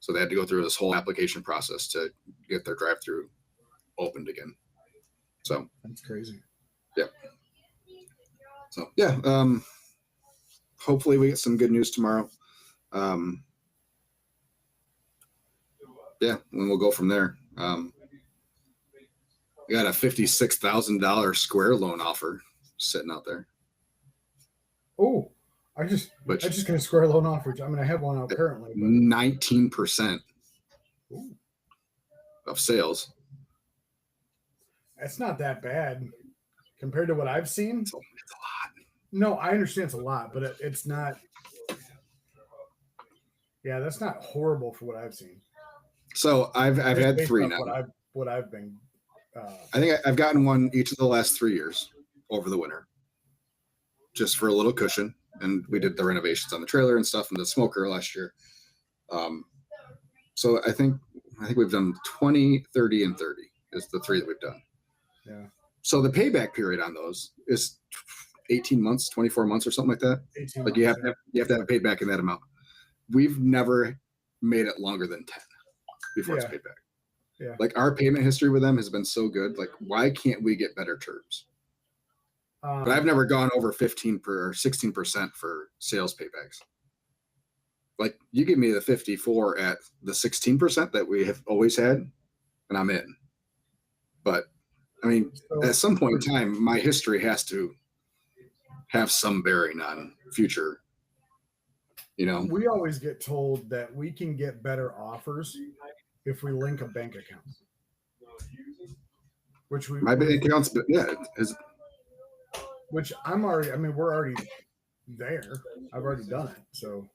So they had to go through this whole application process to get their drive-through opened again. So That's crazy. yeah. So yeah, hopefully we get some good news tomorrow. Yeah, and we'll go from there. I got a $56,000 Square loan offer sitting out there. Oh, I just Which got a Square loan offer. I mean, I have one out currently, but 19% ooh, of sales. that's not that bad compared to what I've seen. It's a lot. No, I understand it's a lot, but it's not. Yeah, that's not horrible for what I've seen. So I've had Based 3 off now. What I've been. I think I've gotten one each of the last 3 years over the winter, just for a little cushion. And we did the renovations on the trailer and stuff and the smoker last year. So I think we've done 20, 30, and 30 is the 3 that we've done. Yeah. So the payback period on those is 18 months, 24 months or something like that. 18 Like you have months, to have it paid back in that amount. We've never made it longer than 10 before it's Yeah. paid back. Yeah. Like our payment history with them has been so good. Like, why can't we get better terms? But I've never gone over 15 or 16% for sales paybacks. Like you give me the 54 at the 16% that we have always had, and I'm in. But I mean, at some point in time, my history has to have some bearing on future. You know, we always get told that we can get better offers if we link a bank account. Which my bank accounts, but yeah, which we're already there. I've already done it. So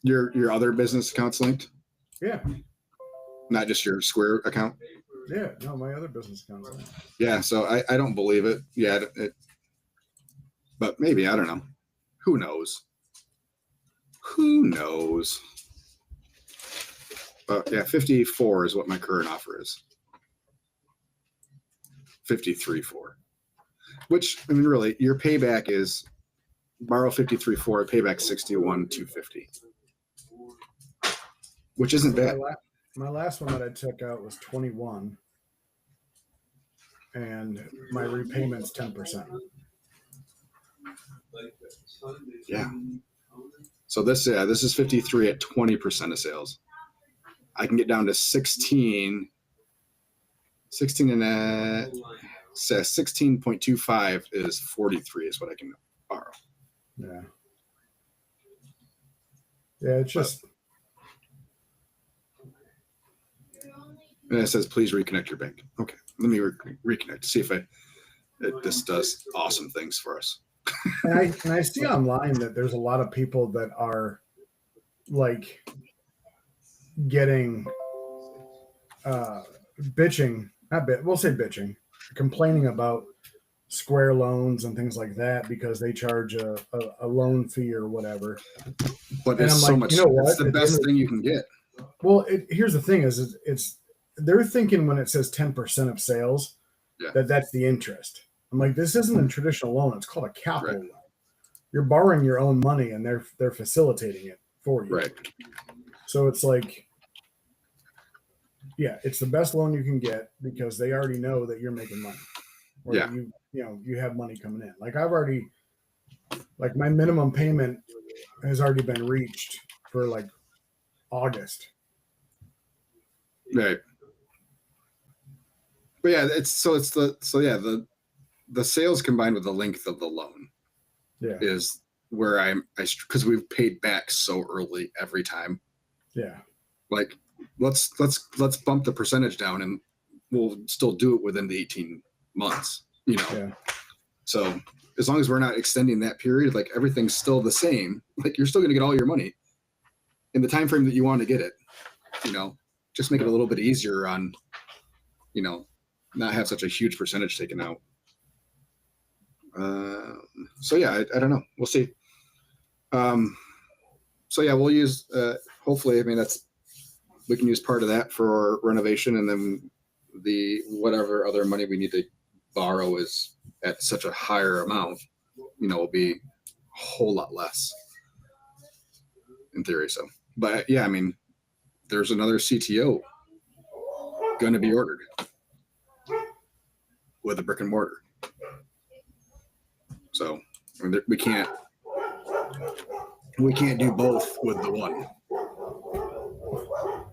your other business accounts linked, yeah, not just your Square account. yeah, no, my other business accounts. Yeah, so I don't believe it. Yeah, but maybe, I don't know. Who knows? Who knows? But yeah, 54 is what my current offer is. 53.4. Which, I mean, really, your payback is borrow 53.4, payback 61,250. Which isn't bad. My last one that I took out was 21, and my repayment's 10%. Yeah. So this is 53 at 20% of sales. I can get down to 16 and 16.25 is 43 is what I can borrow. Yeah. Yeah, it's just. And it says, please reconnect your bank. Okay, let me reconnect to see if this does awesome things for us. And I see online that there's a lot of people that are like getting bitching, complaining about Square loans and things like that because they charge a loan fee or whatever. But it's so much. You know what? It's the best thing you can get. Well, here's the thing: is it's they're thinking when it says 10% of sales that's the interest. I'm like, this isn't a traditional loan; it's called a capital loan. You're borrowing your own money, and they're facilitating it for you. Right. So it's like, yeah, it's the best loan you can get because they already know that you're making money, or that you have money coming in. Like my minimum payment has already been reached for like August. Right. But yeah, the sales combined with the length of the loan is where because we've paid back so early every time. Yeah. Like let's bump the percentage down and we'll still do it within the 18 months, you know? Yeah. So as long as we're not extending that period, like everything's still the same, like you're still going to get all your money in the time frame that you want to get it, you know, just make it a little bit easier on, you know, not have such a huge percentage taken out. So yeah, I don't know. We'll see. So yeah, we'll use, hopefully, I mean, we can use part of that for renovation, and then the whatever other money we need to borrow is at such a higher amount, you know, will be a whole lot less in theory. So, but yeah, I mean, there's another CTO going to be ordered with a brick and mortar. So I mean, we can't do both with the one.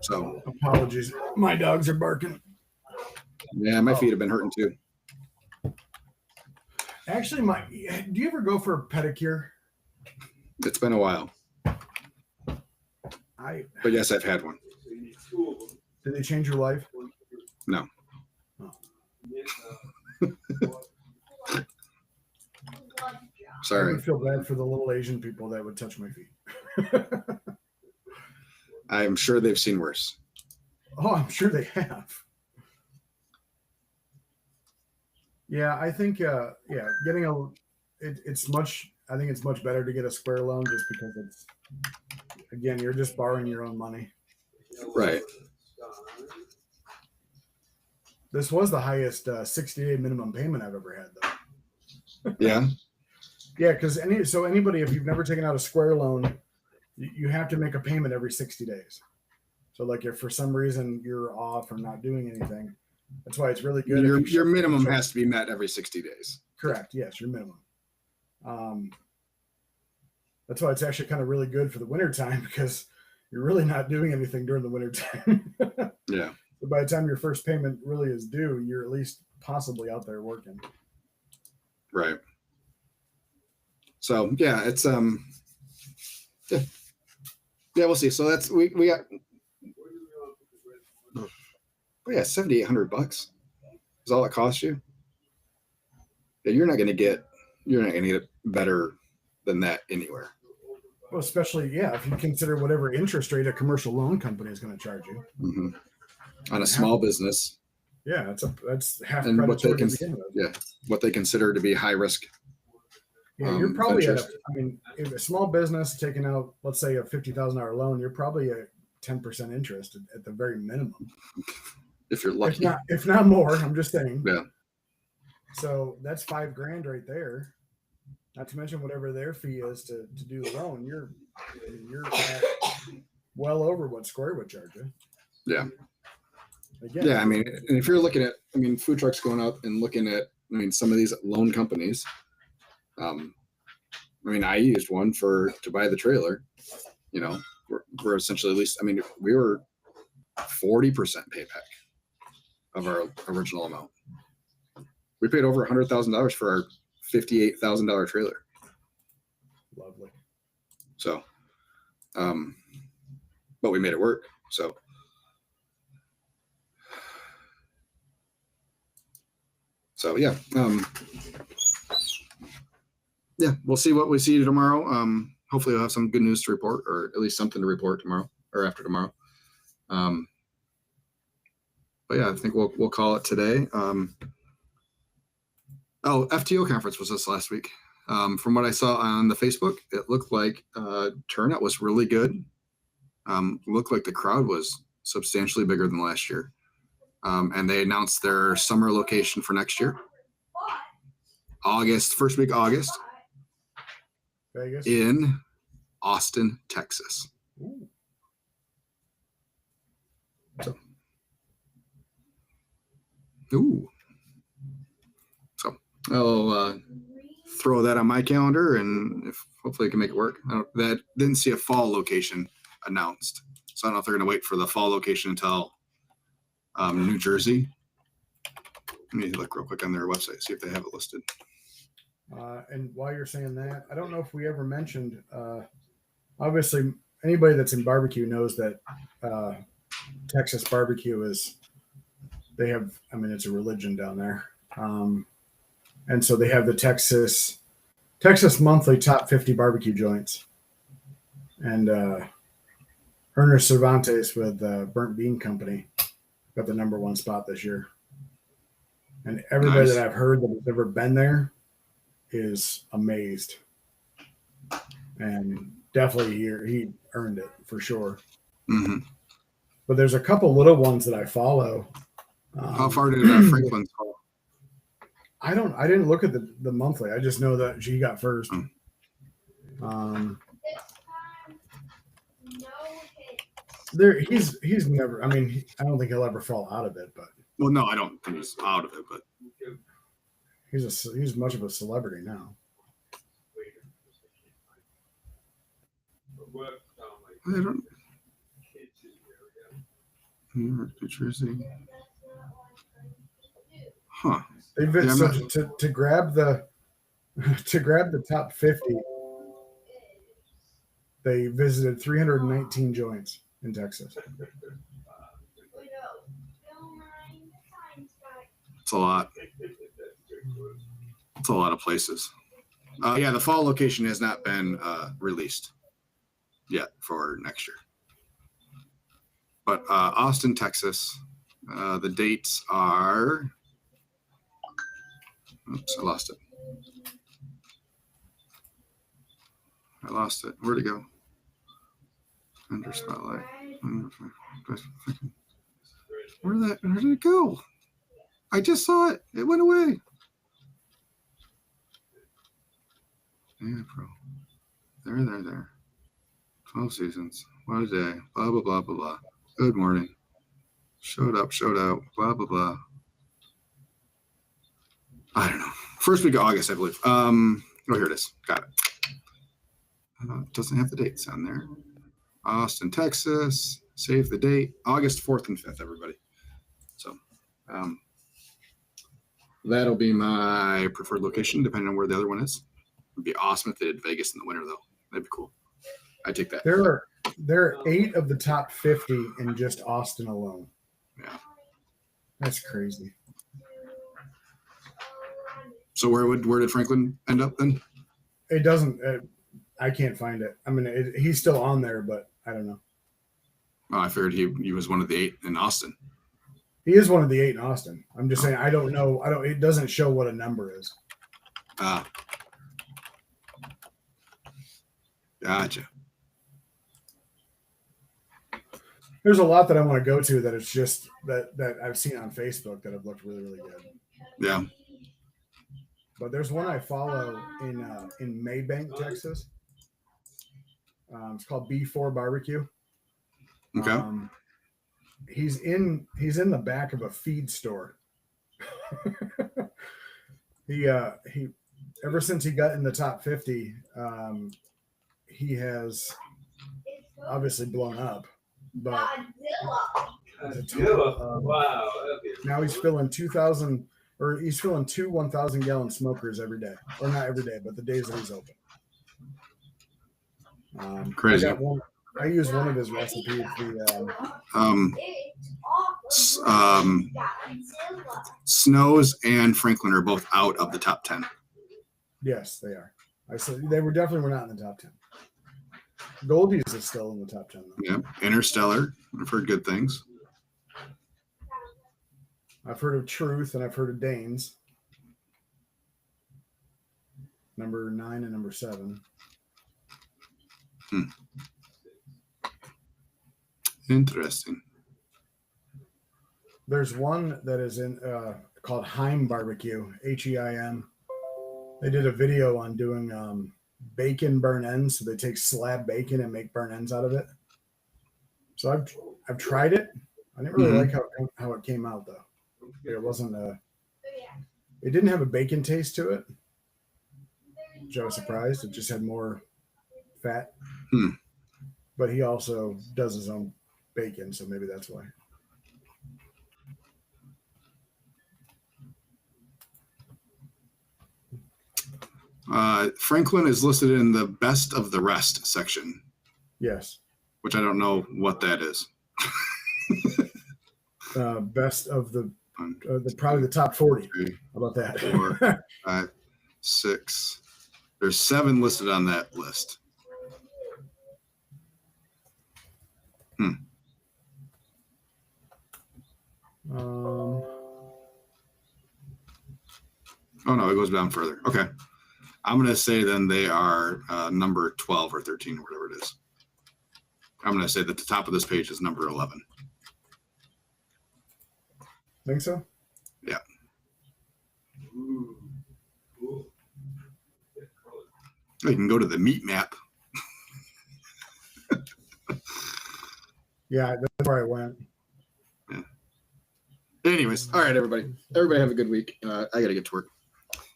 So Apologies, my dogs are barking. yeah, my feet have been hurting too. Actually, do you ever go for a pedicure? It's been a while, but yes, I've had one. Did they change your life? No. Oh. I Sorry. would feel bad for the little Asian people that would touch my feet. I'm sure they've seen worse. Oh, I'm sure they have. Yeah, I think getting I think it's much better to get a square loan just because it's, again, you're just borrowing your own money. Right. This was the highest 60-day minimum payment I've ever had, though. Yeah. Yeah, because anybody, if you've never taken out a square loan, you have to make a payment every 60 days. So like if for some reason you're off or not doing anything, that's why it's really good. Your minimum has to be met every 60 days. Correct. Yes, your minimum. That's why it's actually kind of really good for the wintertime because you're really not doing anything during the wintertime. Yeah. So by the time your first payment really is due, you're at least possibly out there working. Right. So yeah, it's yeah, we'll see. So that's we got $7,800 is all it costs you. Yeah, you're not gonna get better than that anywhere. Well, especially if you consider whatever interest rate a commercial loan company is going to charge you. Mm-hmm. On a small business. Yeah, that's half and what they what they consider to be high risk. Yeah, you're probably if a small business taking out, let's say, a $50,000 loan, you're probably at 10% interest at the very minimum. If you're lucky. If not more, I'm just saying. Yeah. So that's $5,000 right there. Not to mention whatever their fee is to do the loan. You're at well over what Square would charge you. Yeah. Again, yeah, I mean, and if you're looking at, food trucks going up and looking at, some of these loan companies. I used one to buy the trailer. We're essentially at least. We were 40% payback of our original amount. We paid over $100,000 for our $58,000 trailer. Lovely. So, but we made it work. So. So yeah, we'll see what we see tomorrow. Hopefully we'll have some good news to report, or at least something to report tomorrow or after tomorrow. But yeah, I think we'll call it today. FTO conference was this last week. From what I saw on the Facebook, it looked like turnout was really good. Looked like the crowd was substantially bigger than last year. And they announced their summer location for next year. First week August. Vegas. In Austin, Texas. Ooh. So I'll throw that on my calendar, and hopefully I can make it work. That didn't see a fall location announced, so I don't know if they're going to wait for the fall location until New Jersey. Let me look real quick on their website, see if they have it listed. And while you're saying that, I don't know if we ever mentioned, obviously anybody that's in barbecue knows that Texas barbecue it's a religion down there. And so they have the Texas monthly top 50 barbecue joints. And Ernest Cervantes with Burnt Bean Company got the number one spot this year. And everybody that I've heard that has ever been there is amazed. And definitely he earned it for sure. Mm-hmm. But there's a couple little ones that I follow. How far did Franklin fall? I didn't look at the monthly. I just know that she got first. He's never. I mean, I don't think he'll ever fall out of it, but Well, no, I don't think he's out of it, but he's much of a celebrity now. I don't. New York, New Jersey. Huh. They to grab the top 50. They visited 319 joints in Texas. It's a lot. It's a lot of places. Yeah, the fall location has not been released yet for next year. But Austin, Texas, the dates are. Oops, I lost it. Where'd it go? Under spotlight. Where did it go? I just saw it. It went away. Yeah, bro. There. 12 seasons. What a day. Blah, blah, blah, blah, blah. Good morning. Showed up, showed out. Blah, blah, blah. I don't know. First week of August, I believe. Oh, here it is. Got it. Doesn't have the dates on there. Austin, Texas. Save the date. August 4th and 5th, everybody. So that'll be my preferred location, depending on where the other one is. It'd be awesome if they did Vegas in the winter, though. That'd be cool. I'd take that. There are 8 of the top 50 in just Austin alone. Yeah. That's crazy. So where did Franklin end up then? It doesn't. I can't find it. I mean, he's still on there, but I don't know. Oh, I figured he was one of the 8 in Austin. He is one of the 8 in Austin. I'm just saying. I don't know. It doesn't show what a number is. Gotcha. There's a lot that I want to go to that it's just that I've seen on Facebook that have looked really, really good. Yeah. But there's one I follow in Maybank, Texas. It's called B4 Barbecue. Okay. He's in the back of a feed store. he ever since he got in the top 50, he has obviously blown up. But Wow. now he's filling 2,000 or he's filling 2 1,000-gallon smokers every day, or not every day, but the days that he's open. Crazy. I use one of his recipes. Snows and Franklin are both out of the top 10. Yes, they are. I said they were not in the top 10. Goldie's is still in the top 10. Though. Yeah. Interstellar. I've heard good things. I've heard of Truth and I've heard of Danes. Number 9 and number 7. Interesting. There's one that is in called Heim Barbecue, Heim. They did a video on doing bacon burn ends. So they take slab bacon and make burn ends out of it. So I've tried it. I didn't really like how it came out though. It wasn't it didn't have a bacon taste to it, which I was surprised. It just had more fat. But he also does his own bacon, so maybe that's why. Franklin is listed in the best of the rest section. Yes. Which I don't know what that is. Best of the probably the top 40. How about that? 4, 5, 6. There's 7 listed on that list. Oh no, it goes down further. Okay. I'm going to say then they are number 12 or 13 or whatever it is. I'm going to say that the top of this page is number 11. Think so? Yeah. You can go to the meat map. Yeah, that's where I went. Anyways, all right, everybody. Everybody have a good week. I gotta get to work.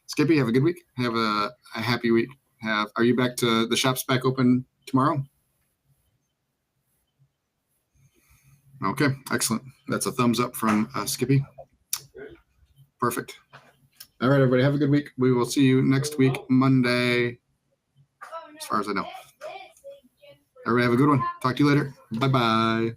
Skippy, have a good week. Have a happy week. Are you back to the shop's back open tomorrow? Okay, excellent. That's a thumbs up from Skippy. Perfect. All right, everybody, have a good week. We will see you next week, Monday, as far as I know. Everybody have a good one. Talk to you later. Bye-bye.